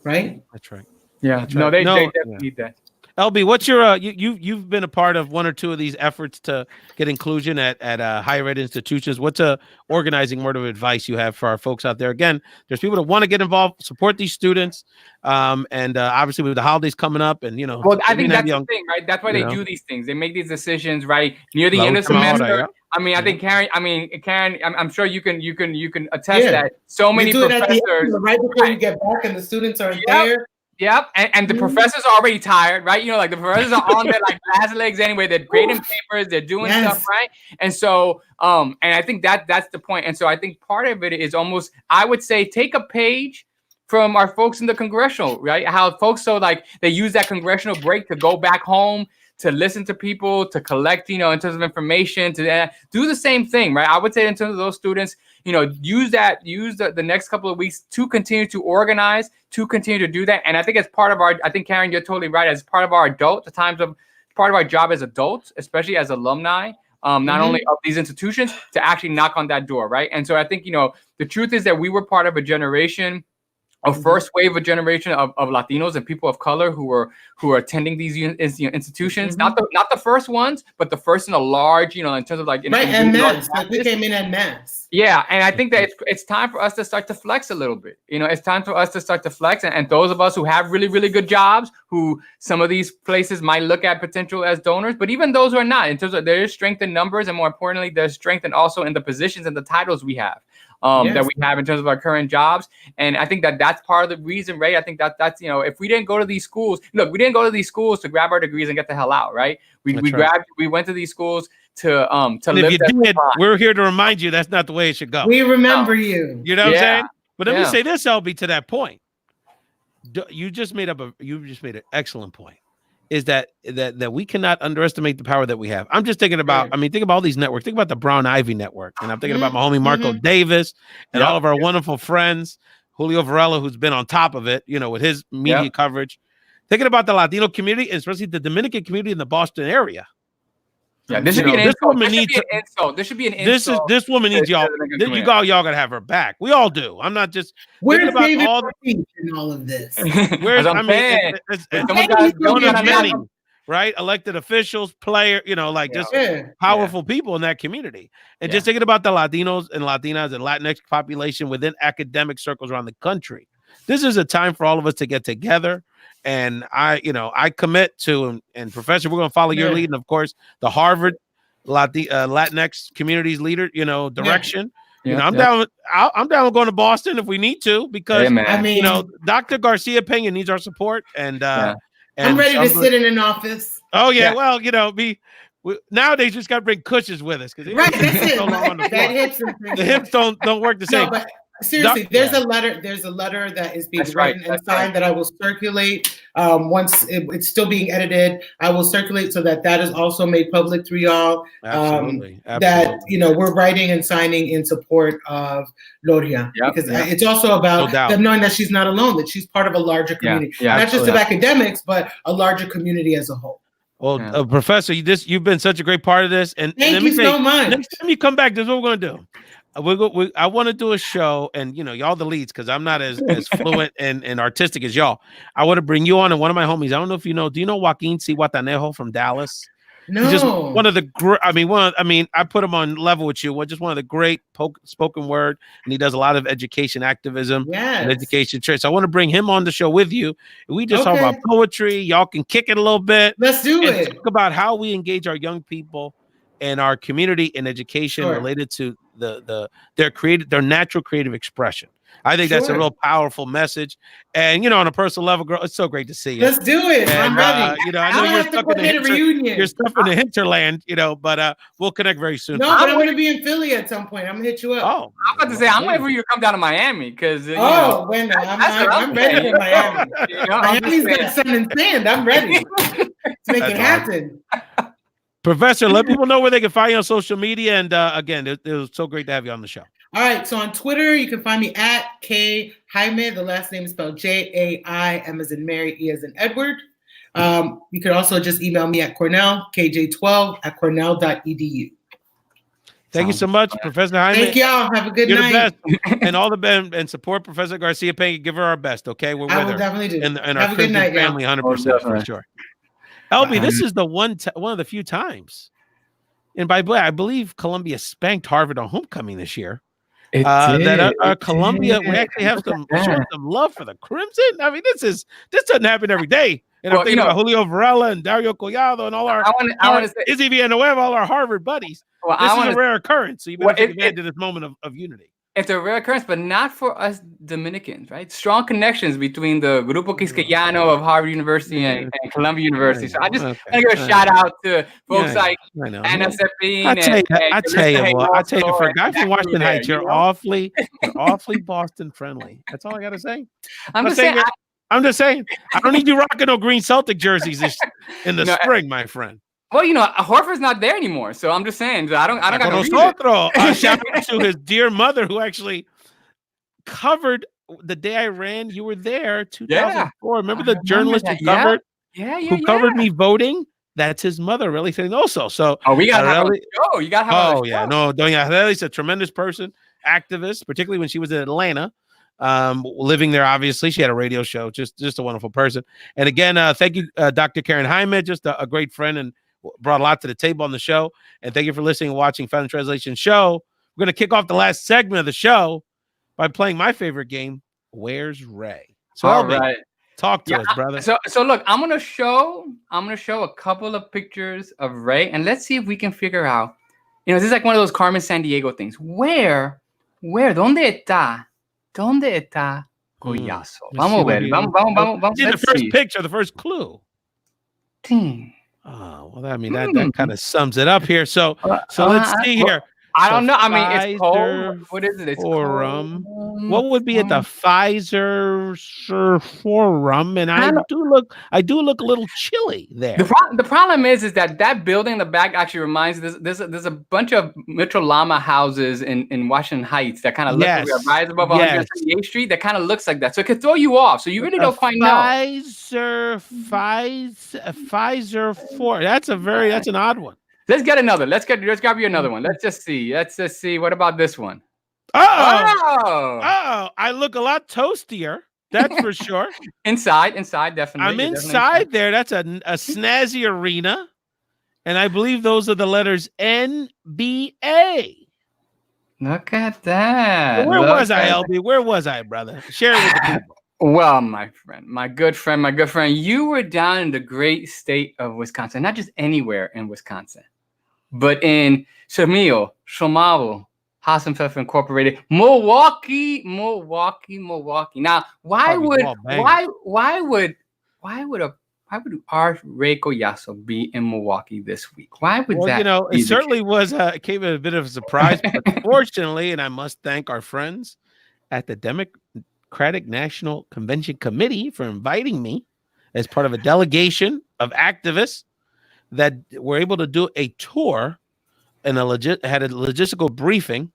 right? That's right. Yeah, that's right. They definitely need that. LB, what's your you've been a part of one or two of these efforts to get inclusion at higher ed institutions. What's a organizing word of advice you have for our folks out there? Again, there's people that want to get involved, support these students, and obviously with the holidays coming up, and Well, I think that's the thing, right? That's why they do these things. They make these decisions right near the end of the semester. I mean, I think Karen. I'm sure you can attest that so many professors right before you get back, and the students are there. Yep, and the professors are already tired, right? You know, like the professors are on their like last legs anyway. They're grading papers, they're doing stuff, right? And so, and I think that's the point. And so I think part of it is almost, I would say, take a page from our folks in the congressional, right? How folks they use that congressional break to go back home, to listen to people, to collect, in terms of information, to do the same thing, right? I would say in terms of those students, use the next couple of weeks to continue to organize, to continue to do that. And I think as part of I think Karen, you're totally right. As part of our part of our job as adults, especially as alumni, not only of these institutions, to actually knock on that door, right? And so I think, the truth is that we were part of a generation a first wave of generation of Latinos and people of color who are attending these institutions. Not the first ones, but the first in a large, in terms of like en masse. Like we came in en masse. Yeah, and I think that it's time for us to start to flex a little bit. It's time for us to start to flex, and those of us who have really, really good jobs, who some of these places might look at potential as donors, but even those who are not, in terms of there is strength in numbers, and more importantly, there's strength and also in the positions and the titles we have. That we have in terms of our current jobs. And I think that that's part of the reason, right? I think that's, if we didn't go to these schools, look, we didn't go to these schools to grab our degrees and get the hell out, right? We went to these schools to live. If you did, we're here to remind you that's not the way it should go. We remember you. You know what I'm saying? But let me say this, LB, to that point. You just made an excellent point. Is that we cannot underestimate the power that we have. I'm just thinking about, think about all these networks. Think about the Brown Ivy Network. And I'm thinking about my homie Marco Davis and all of our wonderful friends, Julio Varela, who's been on top of it, with his media coverage. Thinking about the Latino community, and especially the Dominican community in the Boston area. Yeah, this should be an insult. This should be an insult. This woman needs y'all. Y'all gotta have her back. We all do. I'm not just. Where's David in all of this? Where's one of many, right? Elected officials, just powerful people in that community. And just thinking about the Latinos and Latinas and Latinx population within academic circles around the country. This is a time for all of us to get together. And I commit to, and Professor, we're going to follow your lead, and of course, the Harvard Latinx communities leader, direction. I'm down. I'm down with going to Boston if we need to, because Dr. Garcia Pena needs our support, and I'm ready to sit in an office. Oh yeah, well, nowadays just got to bring cushions with us because that's it. The hips don't work the same. But seriously, there's a letter. There's a letter that is being written and signed that I will circulate. Once it's still being edited, I will circulate so that is also made public through y'all. Absolutely. That we're writing and signing in support of Gloria, because it's also about them knowing that she's not alone, that she's part of a larger community, not just of academics, but a larger community as a whole. Well, Professor, you've been such a great part of this, and thank you so much. Next time you come back, this is what we're going to do. I want to do a show, and y'all the leads, because I'm not as fluent and artistic as y'all. I want to bring you on, and one of my homies. I don't know if you know. Do you know Joaquin C. Guatanejo from Dallas? No. He's just one of the great. I put him on level with you. Just one of the great spoken word, and he does a lot of education activism and education trade. So I want to bring him on the show with you. We just talk about poetry. Y'all can kick it a little bit. Let's do it. Talk about how we engage our young people and our community in education related to their natural creative expression. I think that's a real powerful message. And on a personal level, girl, it's so great to see you. Let's do it. And, I'm ready. I know you're stuck in the reunion. You're stuck in the hinterland, but we'll connect very soon. No, but I'm going to be in Philly at some point. I'm going to hit you up. Oh, I'm about to say I'm waiting for you to come down to Miami, because I'm ready for Miami. Miami's got sun and sand. I'm ready to make it happen. Professor, let people know where they can find you on social media. And again, it was so great to have you on the show. All right. So on Twitter, you can find me at K Jaime. The last name is spelled J-A-I, M as in Mary, E as in Edward. You can also just email me at Cornell, kj12@cornell.edu. Thank you so much, Professor Jaime. Thank y'all. Have a good night. You're the best. And all the best, and support Professor Garcia Pena. Give her our best, okay? We're with her. I will definitely do. And our Christian family, 100% for sure. LB, this is the one of the few times, and by the way, I believe Columbia spanked Harvard on homecoming this year. Columbia, we actually have some love for the Crimson. I mean, this doesn't happen every day. And I'm thinking about Julio Varela and Dario Collado and all our Izzy Villanueva, all our Harvard buddies. This is a rare occurrence, so you better take advantage of this moment of unity. It's a rare occurrence, but not for us Dominicans, right? Strong connections between the Grupo Quisqueyano of Harvard University and Columbia University. So I just want to give a shout out to folks like Anna Sepine. I tell you, for a guy from Washington Heights, you're awfully Boston friendly. That's all I got to say. I'm just saying. I don't need you rocking no green Celtic jerseys in the spring, my friend. Well, Horford's not there anymore, so I'm just saying. I don't got no reason. Shout out to his dear mother, who actually covered the day I ran. You were there, 2004. Remember the journalist who covered? Who covered me voting? That's his mother, really saying also. So we got to have a show. You got to have a show. No, Doña Arely's a tremendous person, activist, particularly when she was in Atlanta. living there. Obviously, she had a radio show. Just a wonderful person. And again, thank you, Dr. Karen Jaime, just a great friend and brought a lot to the table on the show. And thank you for listening and watching Found in Translation show. We're going to kick off the last segment of the show by playing my favorite game, Where's Ray? So, all right. Talk to us, brother. So look, I'm gonna show a couple of pictures of Ray, and let's see if we can figure out. This is like one of those Carmen Sandiego things. Where? ¿Dónde está Collazo? Vamos a ver. Vamos. See the first picture, the first clue. Oh, well, I mean that kind of sums it up here. So let's see here. I don't know. I mean, it's cold. What is it? It's Forum. What would be at the Pfizer Forum? And I do look a little chilly there. The problem is that building in the back actually reminds there's a bunch of Metro Llama houses in Washington Heights that kind of look like we rise above 178th Street. That kind of looks like that, so it could throw you off. So you really don't quite know. Pfizer Forum. That's an odd one. Let's get another. Let's grab you another one. Let's just see. What about this one? Oh! I look a lot toastier. That's for sure. Inside, definitely. I'm inside there. That's a snazzy arena, and I believe those are the letters NBA. Look at that. Where was I, LB? Where was I, brother? Share it with the people. Well, my good friend, you were down in the great state of Wisconsin, not just anywhere in Wisconsin, but in Shamil, Shomavo, Hassenpfeffer Incorporated, Milwaukee. Now, why would our Ray Collazo be in Milwaukee this week? Why would that? It certainly was. It came as a bit of a surprise, but fortunately, and I must thank our friends at the Democratic National Convention Committee for inviting me as part of a delegation of activists that were able to do a tour and had a logistical briefing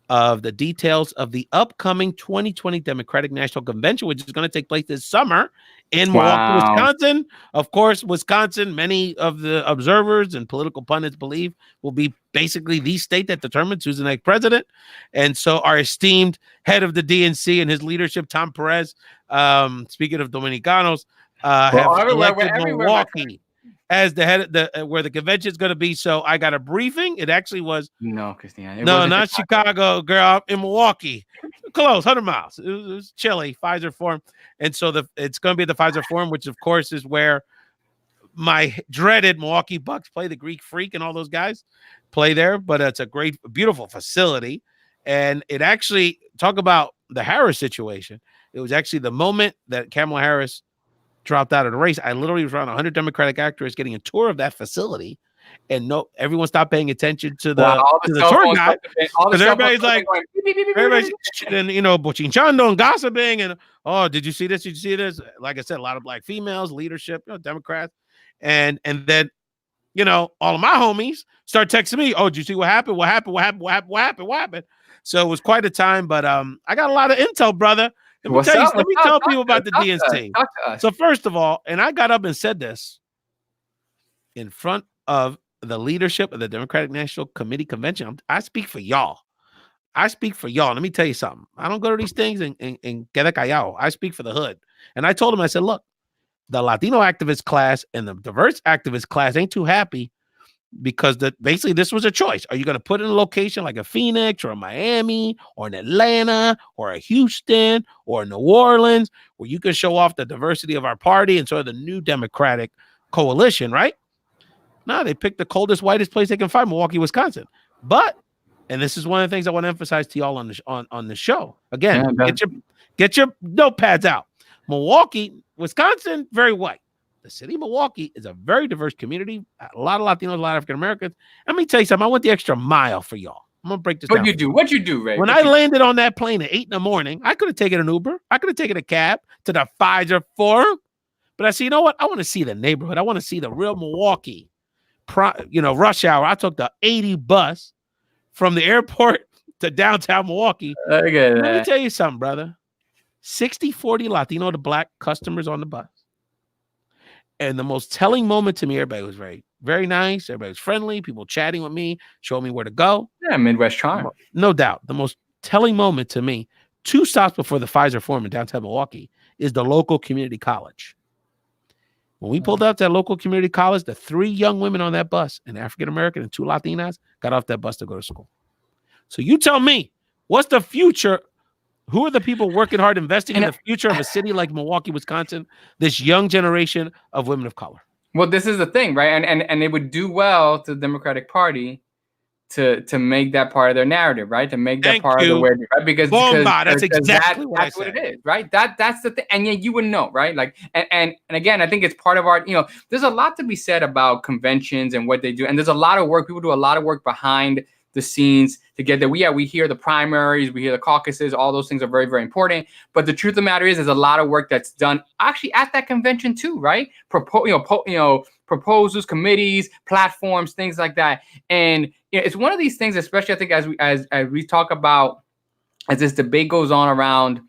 of the details of the upcoming 2020 Democratic National Convention, which is going to take place this summer in Milwaukee, Wisconsin. Of course, Wisconsin, many of the observers and political pundits believe will be basically the state that determines who's the next president. And so our esteemed head of the DNC and his leadership, Tom Perez, speaking of Dominicanos, have elected Milwaukee as the head of where the convention is going to be. So I got a briefing. It actually was Christina. No, not Chicago, girl, in Milwaukee. Close, 100 miles. It was chilly, Pfizer Forum. And so it's going to be at the Pfizer Forum, which of course is where my dreaded Milwaukee Bucks play, the Greek Freak and all those guys play there. But it's a great, beautiful facility. And it actually, talk about the Harris situation. It was actually the moment that Kamala Harris dropped out of the race. I literally was around 100 Democratic actors getting a tour of that facility, and everyone stopped paying attention to the tour guide because everybody's like, everybody's bochinchando and gossiping, and did you see this? Did you see this? Like I said, a lot of black females, leadership, Democrats, and then all of my homies start texting me, did you see what happened? What happened? So it was quite a time, but I got a lot of intel, brother. Let me tell people about the DNC. So first of all, and I got up and said this in front of the leadership of the Democratic National Committee Convention. I speak for y'all. Let me tell you something. I don't go to these things and queda callado. I speak for the hood. And I told him, I said, look, the Latino activist class and the diverse activist class ain't too happy because basically this was a choice. Are you going to put in a location like a Phoenix or a Miami or an Atlanta or a Houston or New Orleans where you can show off the diversity of our party and sort of the new Democratic coalition, right? No, they picked the coldest, whitest place they can find, Milwaukee, Wisconsin. But, and this is one of the things I want to emphasize to y'all on the show. Again, get your notepads out. Milwaukee, Wisconsin, very white. The city of Milwaukee is a very diverse community. A lot of Latinos, a lot of African Americans. Let me tell you something. I went the extra mile for y'all. I'm gonna break this down. What'd you do, Ray? When I landed on that plane at 8 in, I could have taken an Uber. I could have taken a cab to the Pfizer Forum. But I said, you know what? I want to see the neighborhood. I want to see the real Milwaukee. Rush hour. I took the 80 bus from the airport to downtown Milwaukee. Let me tell you something, brother. 60-40 Latino to black customers on the bus. And the most telling moment to me, everybody was very, very nice. Everybody was friendly. People chatting with me, showing me where to go. Yeah, Midwest charm. No doubt. The most telling moment to me, 2 stops before the Pfizer Forum in downtown Milwaukee is the local community college. When we pulled up that local community college, the 3 young women on that bus, an African-American and 2 Latinas, got off that bus to go to school. So you tell me, what's the future? Who are the people working hard, investing in the future of a city like Milwaukee, Wisconsin, this young generation of women of color? Well, this is the thing, right? And it would do well to the Democratic Party to make that part of their narrative, right? To make that part of the way, right? Because that's exactly that's what it is, right? That's the thing, and yet you would know, right? Like, and again, I think it's part of our, there's a lot to be said about conventions and what they do, and there's a lot of work. People do a lot of work behind the scenes to get there. We hear the primaries, we hear the caucuses, all those things are very, very important. But the truth of the matter is, there's a lot of work that's done actually at that convention too, right? Proposals, committees, platforms, things like that. And it's one of these things, especially I think as we talk about, as this debate goes on around,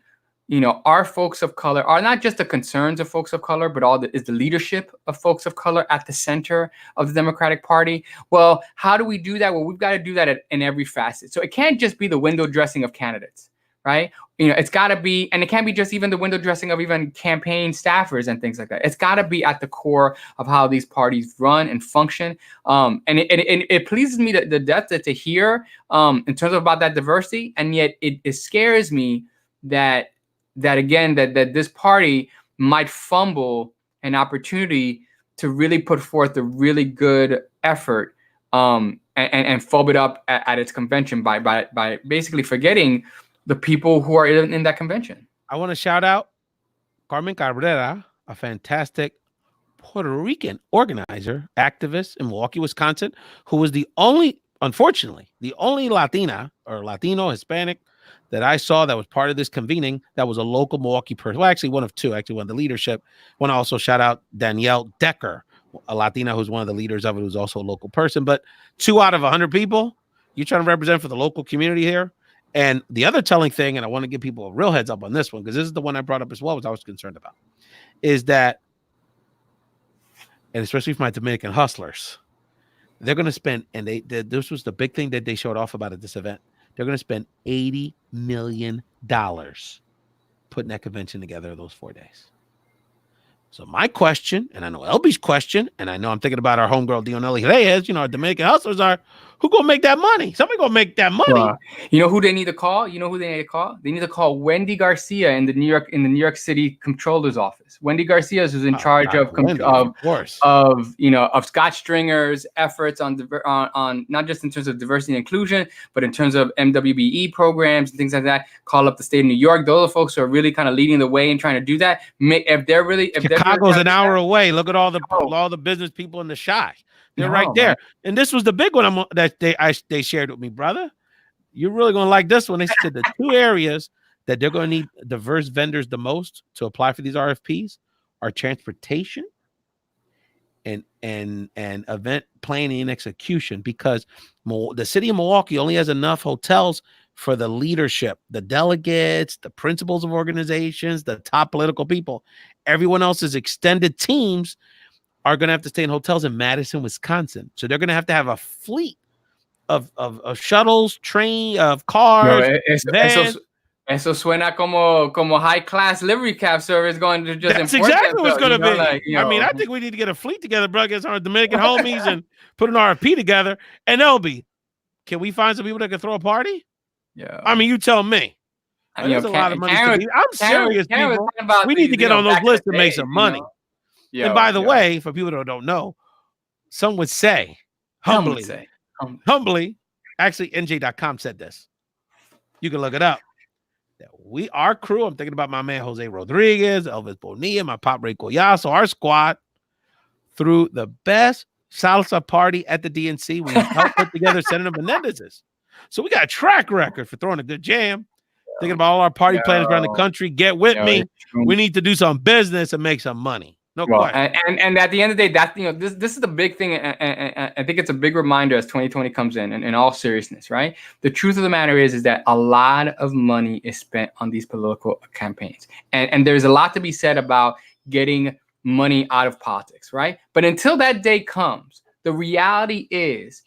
are folks of color, are not just the concerns of folks of color, but is the leadership of folks of color at the center of the Democratic Party? Well, how do we do that? Well, we've got to do that in every facet. So it can't just be the window dressing of candidates, right? It's got to be, and it can't be just even the window dressing of even campaign staffers and things like that. It's got to be at the core of how these parties run and function. And it pleases me the depth to hear in terms of about that diversity, and yet it scares me that this party might fumble an opportunity to really put forth a really good effort and fob it up at its convention by basically forgetting the people who are in that convention. I want to shout out Carmen Cabrera, a fantastic Puerto Rican organizer, activist in Milwaukee, Wisconsin, who was unfortunately, the only Latina or Latino, Hispanic that I saw that was part of this convening that was a local Milwaukee person. Well, actually one of 2, one of the leadership. I want to also shout out Danielle Decker, a Latina who's one of the leaders of it, who's also a local person. But 2 out of 100 people, you're trying to represent for the local community here. And the other telling thing, and I want to give people a real heads up on this one, because this is the one I brought up as well, which I was concerned about, is that, and especially for my Dominican hustlers, they're going to spend, and this was the big thing that they showed off about at this event, they're going to spend $80 million putting that convention together those 4 days. So my question, and I know Elby's question, and I know I'm thinking about our homegirl Dionelli Reyes, our Dominican hustlers are, who gonna make that money? Somebody gonna make that money. You know who they need to call? They need to call Wendy Garcia in the New York City Comptroller's office. Wendy Garcia is who's in charge of Scott Stringer's efforts on not just in terms of diversity and inclusion, but in terms of MWBE programs and things like that. Call up the state of New York. Those are folks who are really kind of leading the way and trying to do that. Chicago's an hour away. Look at all the business people in the Schaer. They're right there. Man. And this was the big one that they shared with me, brother. You're really going to like this one. They said the 2 areas that they're going to need diverse vendors the most to apply for these RFPs are transportation and event planning and execution, because the city of Milwaukee only has enough hotels for the leadership, the delegates, the principals of organizations, the top political people. Everyone else's extended teams are going to have to stay in hotels in Madison, Wisconsin. So they're going to have a fleet of shuttles, of cars, vans. Eso suena como high class livery cab service going to just. That's exactly what's going to be. I think we need to get a fleet together, bro, against our Dominican homies and put an RFP together. And LB, can we find some people that can throw a party? Yeah. I mean, you tell me. There's a lot of money. I'm serious, people. We need to get on those lists to make some money. And by the way, for people that don't know, some would say, humbly, actually, NJ.com said this. You can look it up. That our crew, I'm thinking about my man Jose Rodriguez, Elvis Bonilla, my pop Ray Collazo, our squad, threw the best salsa party at the DNC. We helped put together Senator Menendez's. So we got a track record for throwing a good jam. Thinking about all our party plans around the country. Get with me. We need to do some business and make some money. No question. And at the end of the day, this is the big thing. And I think it's a big reminder as 2020 comes in all seriousness, right? The truth of the matter is that a lot of money is spent on these political campaigns. And there's a lot to be said about getting money out of politics, right? But until that day comes, the reality is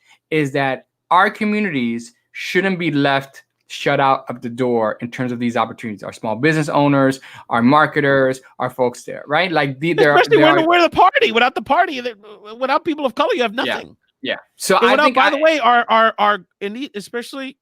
that our communities shouldn't be left shut out of the door in terms of these opportunities. Our small business owners, our marketers, our folks there, right? Like especially when we're the party. Without the party, without people of color, you have nothing. Yeah. So and without, by the way, our especially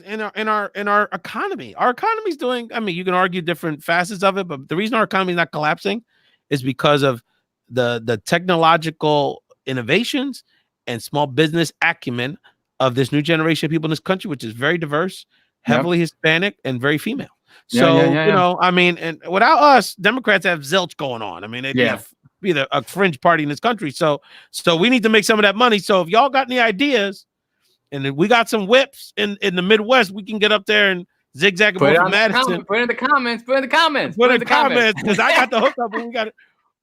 in our economy, our economy's doing. I mean, you can argue different facets of it, but the reason our economy is not collapsing is because of the technological innovations and small business acumen of this new generation of people in this country, which is very diverse, heavily Hispanic, and very female. So, you know, I mean, and without us, Democrats have zilch going on. I mean, it'd be a fringe party in this country. So we need to make some of that money. So if y'all got any ideas, and we got some whips in the Midwest, we can get up there and zigzag and vote for Madison. Put in the comments. Put in the comments. Because I got the hookup, and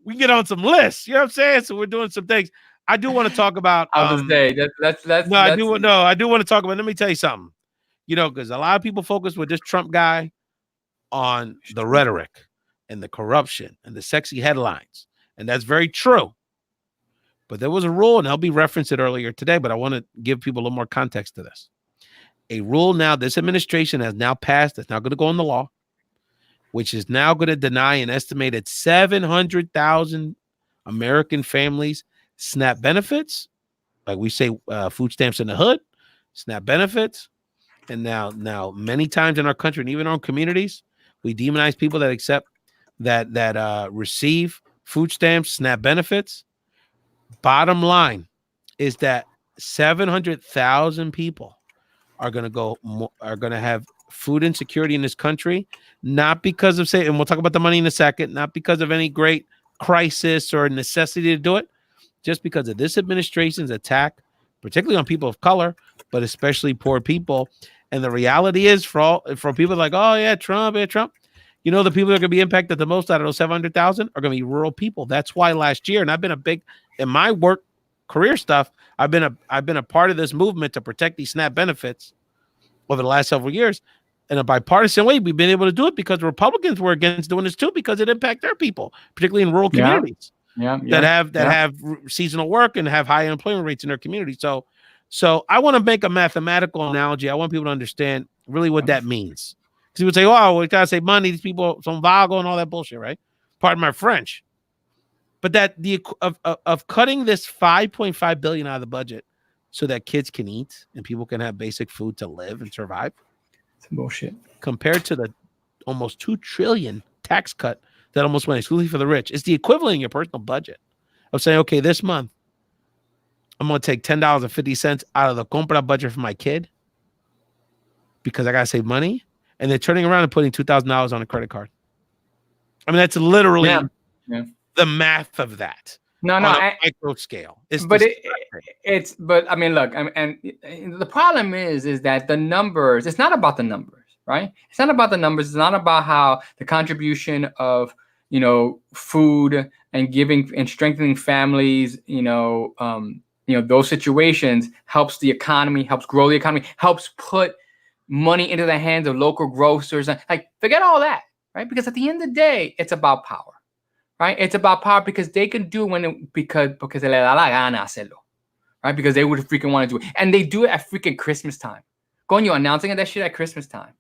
we can get on some lists. You know what I'm saying? So we're doing some things. I do want to talk about. I was say I do want to talk about. Let me tell you something. You know, because a lot of people focus with this Trump guy on the rhetoric and the corruption and the sexy headlines, and that's very true. But there was a rule, and LB referenced it earlier today. But I want to give people a little more context to this. A rule now this administration has now passed. That's now going to go in the law, which is now going to deny an estimated 700,000 American families SNAP benefits, like we say, food stamps in the hood, SNAP benefits. And now many times in our country and even in our communities, we demonize people that accept that receive food stamps, SNAP benefits. Bottom line is that 700,000 people are going to have food insecurity in this country, not because of and we'll talk about the money in a second, not because of any great crisis or necessity to do it, just because of this administration's attack, particularly on people of color, but especially poor people. And the reality is for people like, oh yeah, Trump, you know, the people that are going to be impacted the most out of those 700,000 are going to be rural people. That's why last year, and I've been in my work career stuff, I've been a part of this movement to protect these SNAP benefits over the last several years. In a bipartisan way, we've been able to do it because Republicans were against doing this too, because it impacts their people, particularly in rural communities that have seasonal work and have high unemployment rates in their community. So I want to make a mathematical analogy. I want people to understand really what that means. Because people say, "Oh, we gotta save money. These people, some vago and all that bullshit," right? Pardon my French. But that of cutting this $5.5 billion out of the budget so that kids can eat and people can have basic food to live and survive. Some bullshit. Compared to the almost $2 trillion tax cut that almost went exclusively for the rich. It's the equivalent in your personal budget of saying, okay, this month I'm going to take $10.50 out of the compra budget for my kid because I got to save money. And they're turning around and putting $2,000 on a credit card. I mean, that's literally the math of that. No, on a micro scale. But I mean, look, and the problem is that the numbers, it's not about the numbers, right? It's not about the numbers. It's not about how the contribution of, you know, food and giving and strengthening families, those situations helps the economy, helps grow the economy, helps put money into the hands of local grocers. Like, forget all that, right? Because at the end of the day, it's about power. Right? It's about power because they can do because se le da la gana hacerlo. Right? Because they would freaking want to do it. And they do it at freaking Christmas time. Coño, announcing that shit at Christmas time.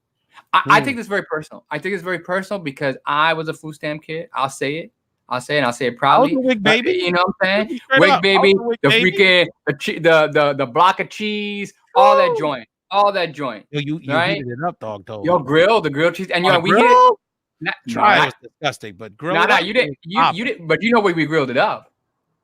I take this very personal. I think it's very personal because I was a food stamp kid. I'll say it and I'll say it proudly. Wig baby. You know what I'm saying? Wig baby, freaking the block of cheese, all that joint. Yo, you right? heated it up, dog. Yo, the grilled cheese. And we hit it. Try was disgusting, but grill it up. You didn't. But you know where we grilled it up?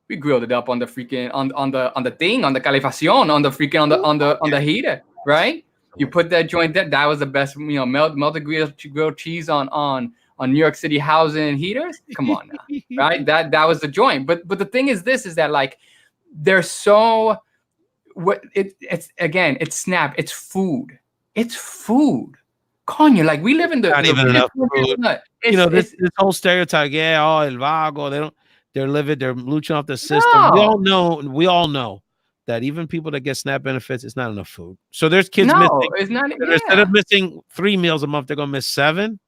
We grilled it up on the freaking on the thing, on the calefacción, on the freaking on the heater, right? You put that joint. That was the best. Melted grilled cheese on New York City housing heaters. Come on now, right? That was the joint. But the thing is, that like they're so. It's SNAP. It's food. It's food. Coño, like we live in the not even enough food. This whole stereotype, el vago, they're luching off the system. No. We all know that even people that get SNAP benefits, it's not enough food. So there's kids missing. It's not. Instead of missing 3 meals a month, they're gonna miss 7.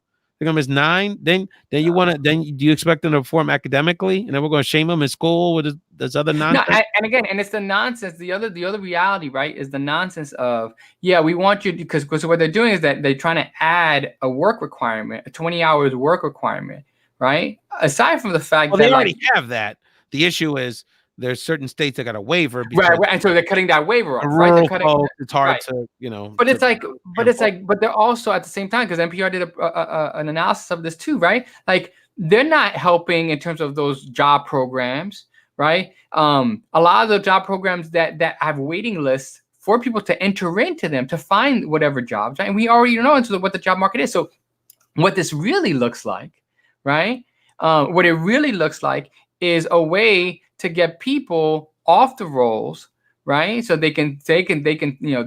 They're gonna miss 9. Then you want to. Then do you expect them to perform academically, and then we're going to shame them in school with this other nonsense? No, and again, and it's the nonsense. The other reality, right, is the nonsense of, yeah, we want you, because what they're doing is that they're trying to add a work requirement, a 20 hours work requirement, right? Aside from the fact that they already have that. The issue is there's certain states that got a waiver, right, and so they're cutting that waiver off, right? Rural folks, it's hard to, But it's like, but they're also at the same time, because NPR did an analysis of this too, right? Like, they're not helping in terms of those job programs, right? A lot of the job programs that have waiting lists for people to enter into them to find whatever jobs, right? And we already know into what the job market is. So what this really looks like, right? What it really looks like is a way to get people off the rolls, right? So they can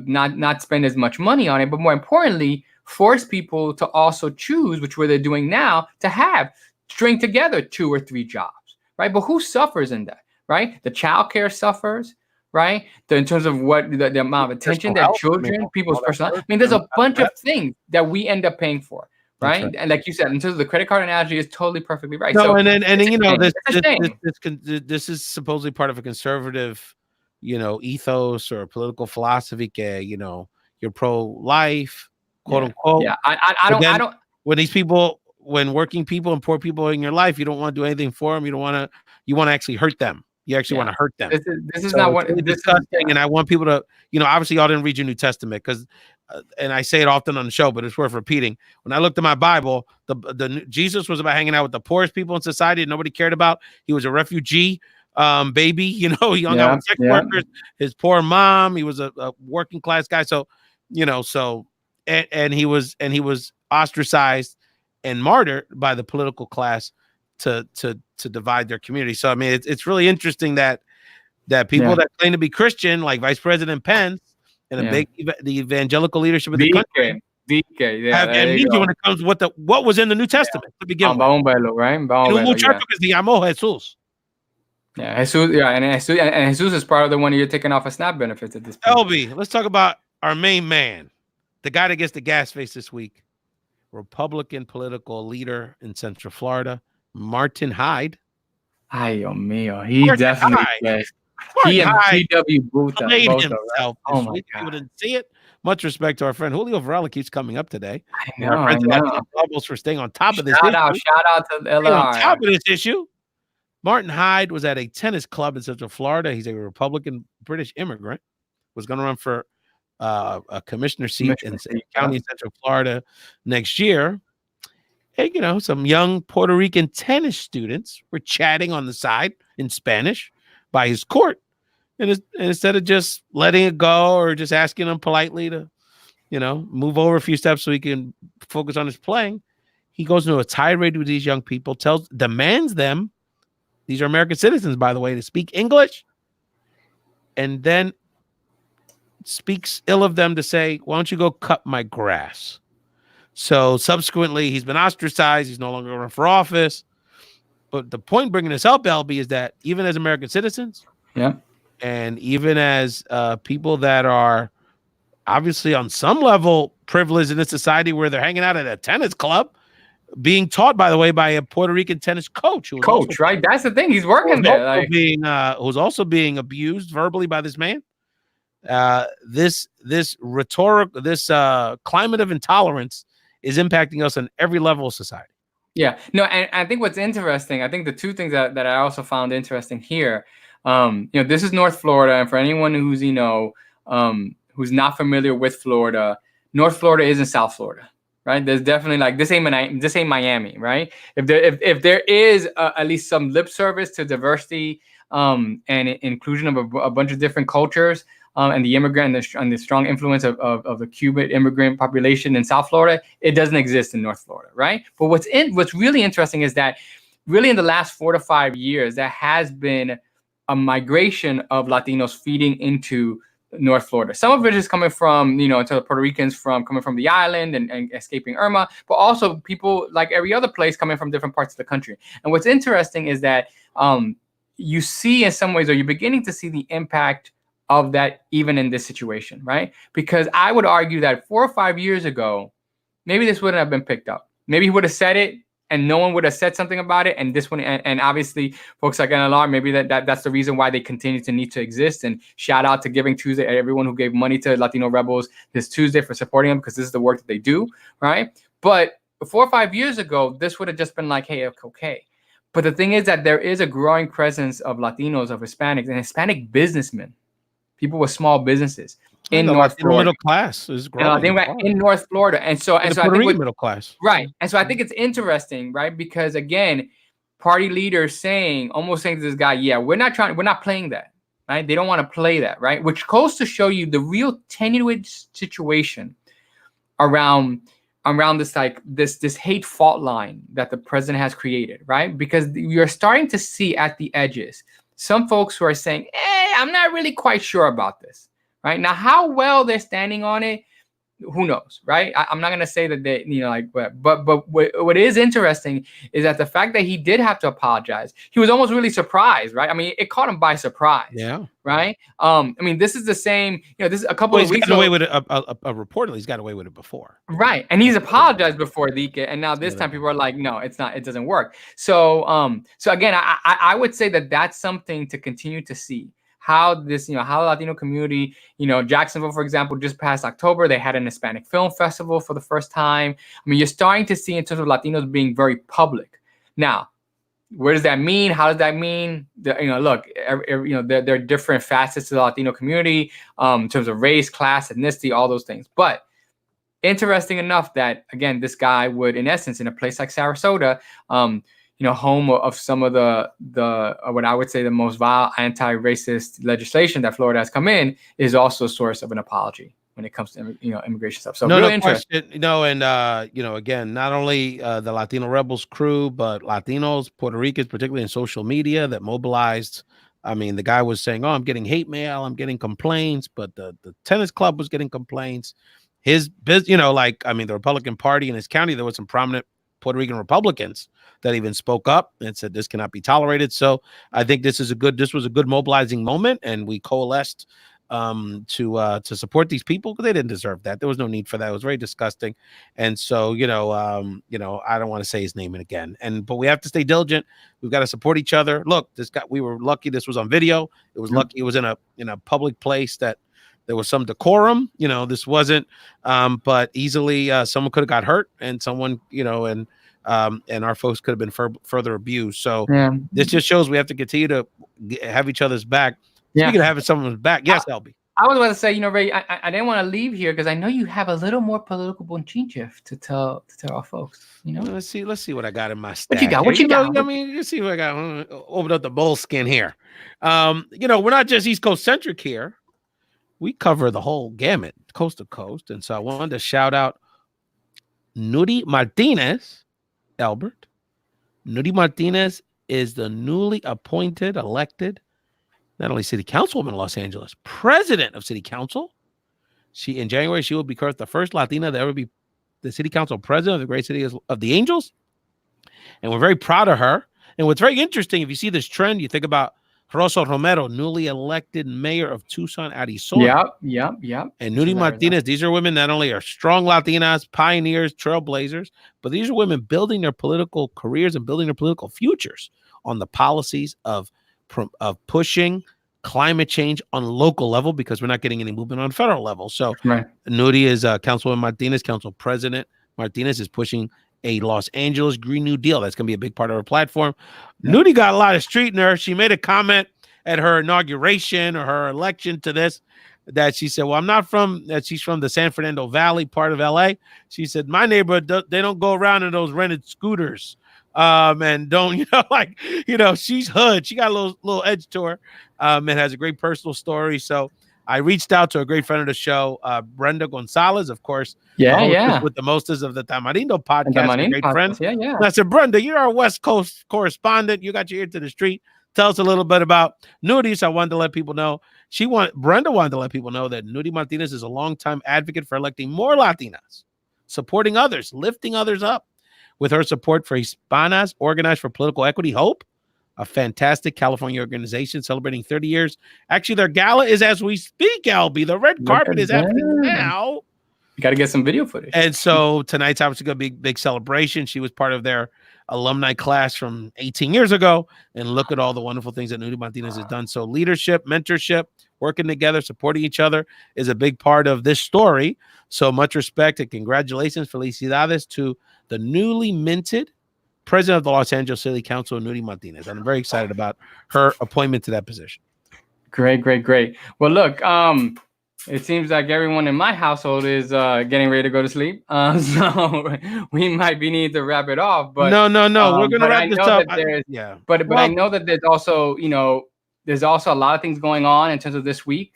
not spend as much money on it, but more importantly, force people to also choose, which they're doing now, to string together 2 or 3 jobs, right? But who suffers in that, right? The childcare suffers, right? In terms of what the amount of attention that children, people's personal. There's a bunch of things that we end up paying for. Right, and like you said, in terms of the credit card analogy, is totally perfectly right. No, so, and then this is supposedly part of a conservative, ethos or political philosophy. You're pro-life, quote unquote. Yeah, I don't. When working people and poor people are in your life, you don't want to do anything for them. You want to actually hurt them. You actually want to hurt them. This is not what this disgusting. And I want people to, obviously y'all didn't read your New Testament because. And I say it often on the show, but it's worth repeating. When I looked at my Bible, the Jesus was about hanging out with the poorest people in society that nobody cared about. He was a refugee baby, he hung out with sex workers, his poor mom. He was a working class guy. So, and he was ostracized and martyred by the political class to divide their community. So, it's really interesting that people that claim to be Christian, like Vice President Pence, and the evangelical leadership of the country, have amnesia when it comes to what was in the New Testament to begin with. Right? Jesus. Yeah, Jesus. Yeah, and Jesus is part of the one you're taking off of SNAP benefits at this point. LB, let's talk about our main man, the guy that gets the gas face this week, Republican political leader in Central Florida, Martin Hyde. Ay, Dios mío, he definitely. He and PW both made himself. Oh my God. People didn't see it. Much respect to our friend Julio Varela, keeps coming up today. I know. Bubbles for staying on top of this. Shout out to LR. On top of this issue. Martin Hyde was at a tennis club in Central Florida. He's a Republican British immigrant. Was going to run for a commissioner seat in a county in Central Florida next year. And some young Puerto Rican tennis students were chatting on the side in Spanish by his court, and instead of just letting it go or just asking him politely to, move over a few steps so he can focus on his playing, he goes into a tirade with these young people, demands them, these are American citizens, by the way, to speak English, and then speaks ill of them to say, "Why don't you go cut my grass?" So subsequently, he's been ostracized. He's no longer running for office. But the point bringing this up, LB, is that even as American citizens, and even as people that are obviously on some level privileged in this society where they're hanging out at a tennis club, being taught, by the way, by a Puerto Rican tennis coach. Right? That's the thing. He's working there. Who's also being abused verbally by this man. This climate of intolerance is impacting us on every level of society. Yeah, no, and I think what's interesting, I think the two things that I also found interesting here, this is North Florida, and for anyone who's who's not familiar with Florida, North Florida isn't South Florida, right? There's definitely this ain't Miami, right? If there is at least some lip service to diversity and inclusion of a bunch of different cultures, and the immigrant and the strong influence of the Cuban immigrant population in South Florida, it doesn't exist in North Florida, right? But what's really interesting is that really in the last 4 to 5 years, there has been a migration of Latinos feeding into North Florida. Some of it is coming from, to the Puerto Ricans coming from the island and escaping Irma, but also people like every other place coming from different parts of the country. And what's interesting is that you see in some ways, or you're beginning to see the impact of that even in this situation, right? Because I would argue that 4 or 5 years ago, maybe this wouldn't have been picked up, Maybe he would have said it and no one would have said something about it. And this one, and obviously folks like NLR, maybe that's the reason why they continue to need to exist. And shout out to Giving Tuesday, everyone who gave money to Latino Rebels this Tuesday for supporting them, because this is the work that they do, right? But 4 or 5 years ago, this would have just been like, hey, okay. But the thing is that there is a growing presence of Latinos, of Hispanics, and Hispanic businessmen, people with small businesses in North Florida. Middle class is growing. In North Florida, and so I think middle class, right? And so I think it's interesting, right? Because again, party leaders almost saying to this guy, "Yeah, we're not playing that, right? They don't want to play that, right?" Which goes to show you the real tenuous situation around this hate fault line that the president has created, right? Because you're starting to see at the edges some folks who are saying, I'm not really quite sure about this, right? Now, how well they're standing on it, who knows, right? I'm not going to say that they, but what is interesting is that the fact that he did have to apologize, he was almost really surprised, right? I mean, it caught him by surprise. Yeah. Right. I mean, this is the same, this is a couple of weeks ago. He's gotten away with it, reportedly, he's got away with it before. Right. And he's apologized before, and now this time people are like, no, it's not, it doesn't work. So, so again, I would say that that's something to continue to see. How this, how the Latino community, Jacksonville, for example, just past October, they had an Hispanic film festival for the first time. I mean, you're starting to see in terms of Latinos being very public. Now, where does that mean? How does that mean? Look, there are different facets to the Latino community in terms of race, class, ethnicity, all those things. But interesting enough that, again, this guy would, in essence, in a place like Sarasota, home of some of the what I would say the most vile anti-racist legislation that Florida has come in, is also a source of an apology when it comes to immigration stuff. So really interesting. And again, not only the Latino Rebels crew, but Latinos, Puerto Ricans, particularly in social media, that mobilized. I mean, the guy was saying, I'm getting hate mail, I'm getting complaints, but the tennis club was getting complaints. His business, the Republican Party in his county, there was some prominent Puerto Rican Republicans that even spoke up and said this cannot be tolerated. So I think this was a good mobilizing moment, and we coalesced to support these people, because they didn't deserve that. There was no need for that. It was very disgusting. And so, I don't want to say his name again. But we have to stay diligent. We've got to support each other. Look, we were lucky this was on video. It was lucky it was in a public place that there was some decorum. This wasn't but easily someone could have got hurt, and someone, and our folks could have been further abused. So this just shows we have to continue to have each other's back. Speaking of having someone's back, yes, LB. I was about to say, Ray, I didn't want to leave here because I know you have a little more political Bochinche to tell our folks. Let's see what I got in my stack. What you got? I mean, you see what I got. Open up the bowl skin here. We're not just East Coast centric here. We cover the whole gamut, coast to coast. And so I wanted to shout out Nuri Martinez, Elbert. Nuri Martinez is the newly elected, not only city councilwoman in Los Angeles, president of city council. In January, she will be the first Latina to ever be the city council president of the great city of the Angels. And we're very proud of her. And what's very interesting, if you see this trend, you think about Rosa Romero, newly elected mayor of Tucson, Arizona. Yep. And Nuri Martinez, these are women not only are strong Latinas, pioneers, trailblazers, but these are women building their political careers and building their political futures on the policies of pushing climate change on local level, because we're not getting any movement on federal level. So Nuri is Councilwoman Martinez, Council President Martinez is pushing a Los Angeles Green New Deal. That's going to be a big part of her platform. Nuri got a lot of street in her. She made a comment at her inauguration or her election to this, that she said, well, I'm not she's from the San Fernando Valley part of LA. She said, my neighborhood, they don't go around in those rented scooters. And don't, she's hood. She got a little edge to her, and has a great personal story. So I reached out to a great friend of the show, Brenda Gonzalez, of course. With the Mostas of the Tamarindo podcast, a great friend. And I said, Brenda, you're our West Coast correspondent. You got your ear to the street. Tell us a little bit about Nuri. So I wanted to let people know. Brenda wanted to let people know that Nuri Martinez is a longtime advocate for electing more Latinas, supporting others, lifting others up. With her support for Hispanas Organized for Political Equity, HOPE, a fantastic California organization celebrating 30 years. Actually, their gala is as we speak, LB. The red carpet is happening now. You got to get some video footage. And so tonight's obviously going to be a big celebration. She was part of their alumni class from 18 years ago. And look at all the wonderful things that Nudie Martinez has done. So leadership, mentorship, working together, supporting each other is a big part of this story. So much respect and congratulations, felicidades, to the newly minted president of the Los Angeles City Council, Nudie Martinez. And I'm very excited about her appointment to that position. Great. Well, look, it seems like everyone in my household is getting ready to go to sleep. So we might be needing to wrap it off. But no. We're going to wrap this up. But I know that there's also, there's also a lot of things going on in terms of this week.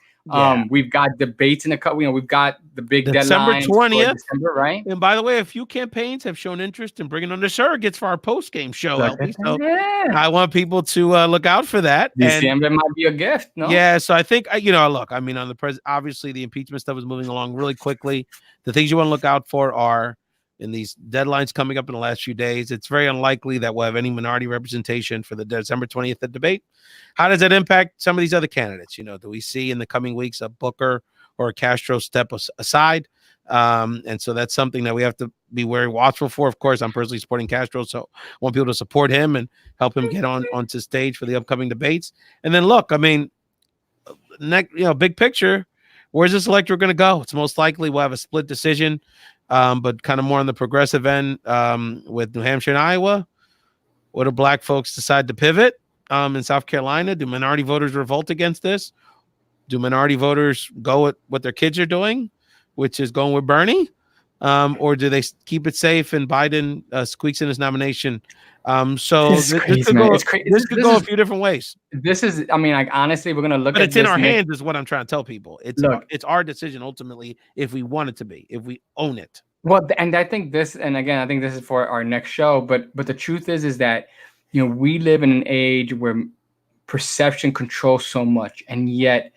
We've got debates in the cut. We've got the big December deadline 20th, December, right? And by the way, a few campaigns have shown interest in bringing on the surrogates for our post game show. So I want people to look out for that. December might be a gift. No? Yeah. So I think look. I mean, on the president, obviously the impeachment stuff is moving along really quickly. The things you want to look out for are in these deadlines coming up in the last few days. It's very unlikely that we'll have any minority representation for the December 20th debate. How does that impact some of these other candidates? Do we see in the coming weeks a Booker or a Castro step aside? And so that's something that we have to be very watchful for. Of course, I'm personally supporting Castro, so I want people to support him and help him get onto stage for the upcoming debates. And then look, I mean, big picture, where's this electorate going to go? It's most likely we'll have a split decision, but kind of more on the progressive end with New Hampshire and Iowa. What do black folks decide to pivot in South Carolina? Do minority voters revolt against this? Do minority voters go with what their kids are doing, which is going with Bernie? Or do they keep it safe and Biden squeaks in his nomination? So this could go a few different ways. This is, I mean, like, honestly, we're going to look but at it's in our hands is what I'm trying to tell people. It's our decision ultimately if we want it to be, if we own it. Well, and I think this, and again, I think this is for our next show, but the truth is that, we live in an age where perception controls so much, and yet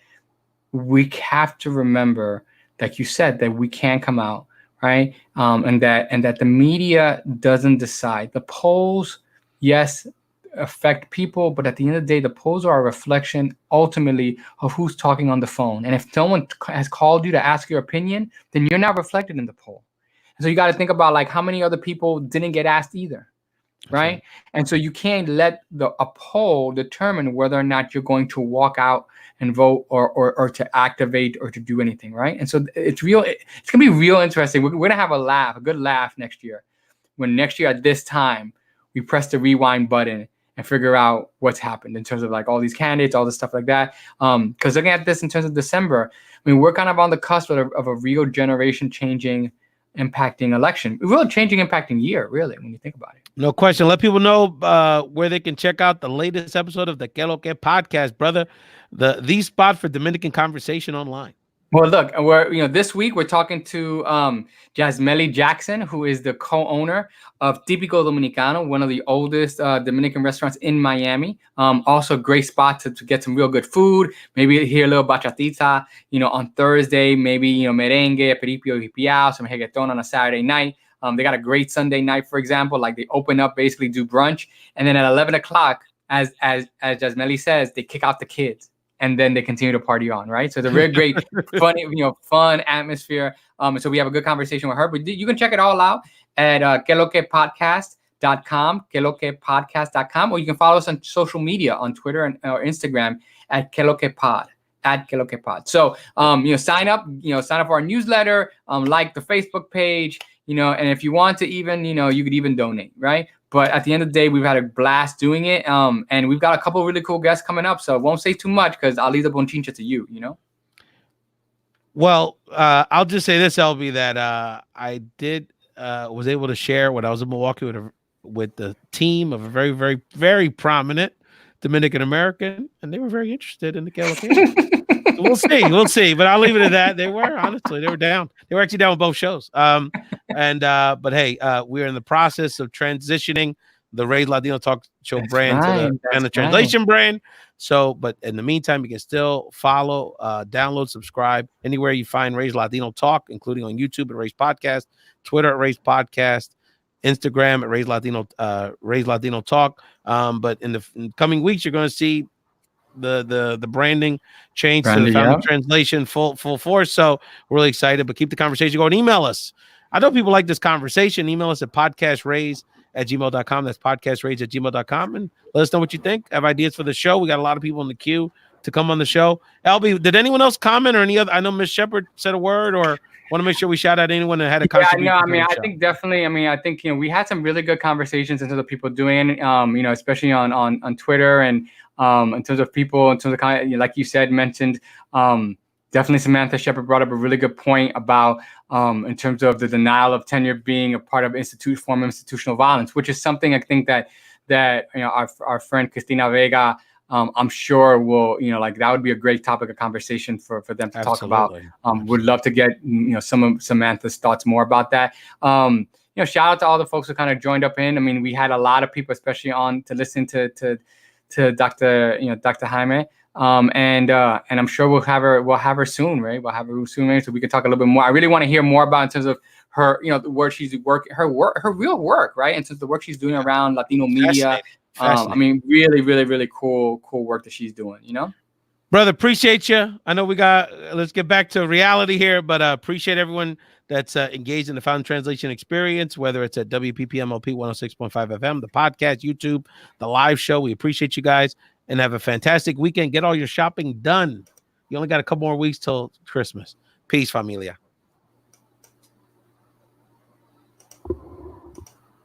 we have to remember, like you said, that we can come out, right? And that the media doesn't decide. The polls, yes, affect people, but at the end of the day, the polls are a reflection ultimately of who's talking on the phone. And if someone has called you to ask your opinion, then you're not reflected in the poll. And so you got to think about, like, how many other people didn't get asked either. Right. And so you can't let a poll determine whether or not you're going to walk out and vote or to activate or to do anything. Right. And so it's going to be real interesting. We're going to have a good laugh next year, when next year at this time we press the rewind button and figure out what's happened in terms of, like, all these candidates, all this stuff like that. Because looking at this in terms of December, I mean, we're kind of on the cusp of a real generation changing, impacting election, real changing, impacting year, really, when you think about it. No question. Let people know where they can check out the latest episode of the Que Lo Que podcast, brother. The spot for Dominican conversation online. Well, look, this week we're talking to Jasmeli Jackson, who is the co-owner of Típico Dominicano, one of the oldest Dominican restaurants in Miami. Also a great spot to get some real good food. Maybe hear a little bachatita, on Thursday. Maybe, merengue, peripio, hipiao, some reggaeton on a Saturday night. They got a great Sunday night, for example. Like, they open up, basically do brunch, and then at 11 o'clock, as Jasmeli says, they kick out the kids. And then they continue to party on, right? So it's a very great, funny, fun atmosphere. So we have a good conversation with her. But you can check it all out at queloquepodcast.com, queloquepodcast.com, or you can follow us on social media on Twitter or Instagram at queloquepod, at queloquepod. So sign up for our newsletter, like the Facebook page, and if you want to even, you could even donate, right? But at the end of the day, we've had a blast doing it. And we've got a couple of really cool guests coming up. So I won't say too much because I'll leave the Bochinche to you, Well, I'll just say this, LB, that I was able to share when I was in Milwaukee with the team of a very, very, very prominent Dominican American, and they were very interested in the California. So we'll see. But I'll leave it at that. They were down. They were actually down with both shows. But hey, we're in the process of transitioning the Raised Latino Talk Show brand to the translation brand. So, but in the meantime, you can still follow, download, subscribe anywhere you find Raised Latino Talk, including on YouTube at Raised Podcast, Twitter at Raised Podcast, Instagram at Raised Latino Talk. But in the coming weeks, you're going to see the branding change to the Branding, Founding yeah. Translation full force. So we're really excited, but keep the conversation going. Email us. I know people like this conversation. Email us at podcastraise@gmail.com. That's podcastraise@gmail.com. And let us know what you think. Have ideas for the show. We got a lot of people in the queue to come on the show. LB, did anyone else comment or any other? I know Miss Shepard said a word, or want to make sure we shout out anyone that had a contribution. Yeah, no, I mean, I think definitely. I mean, I think we had some really good conversations in terms of people doing, especially on Twitter and in terms of people, in terms of like you said, mentioned. Definitely, Samantha Shepard brought up a really good point about in terms of the denial of tenure being a part of form of institutional violence, which is something I think that our friend Cristina Vega. I'm sure will, that would be a great topic of conversation for them to talk about. Would love to get, some of Samantha's thoughts more about that. Shout out to all the folks who kind of joined up in. I mean, we had a lot of people, especially on to listen to Dr. Jaime. And I'm sure we'll have her soon, right? We'll have her soon, so we can talk a little bit more. I really want to hear more about in terms of her, the work she's working, her real work, right? And the work she's doing around Latino media. I mean, really, really, really cool work that she's doing, Brother, appreciate you. I know let's get back to reality here, but appreciate everyone that's engaged in the Founding Translation experience, whether it's at WPPMLP 106.5 FM, the podcast, YouTube, the live show. We appreciate you guys and have a fantastic weekend. Get all your shopping done. You only got a couple more weeks till Christmas. Peace, familia.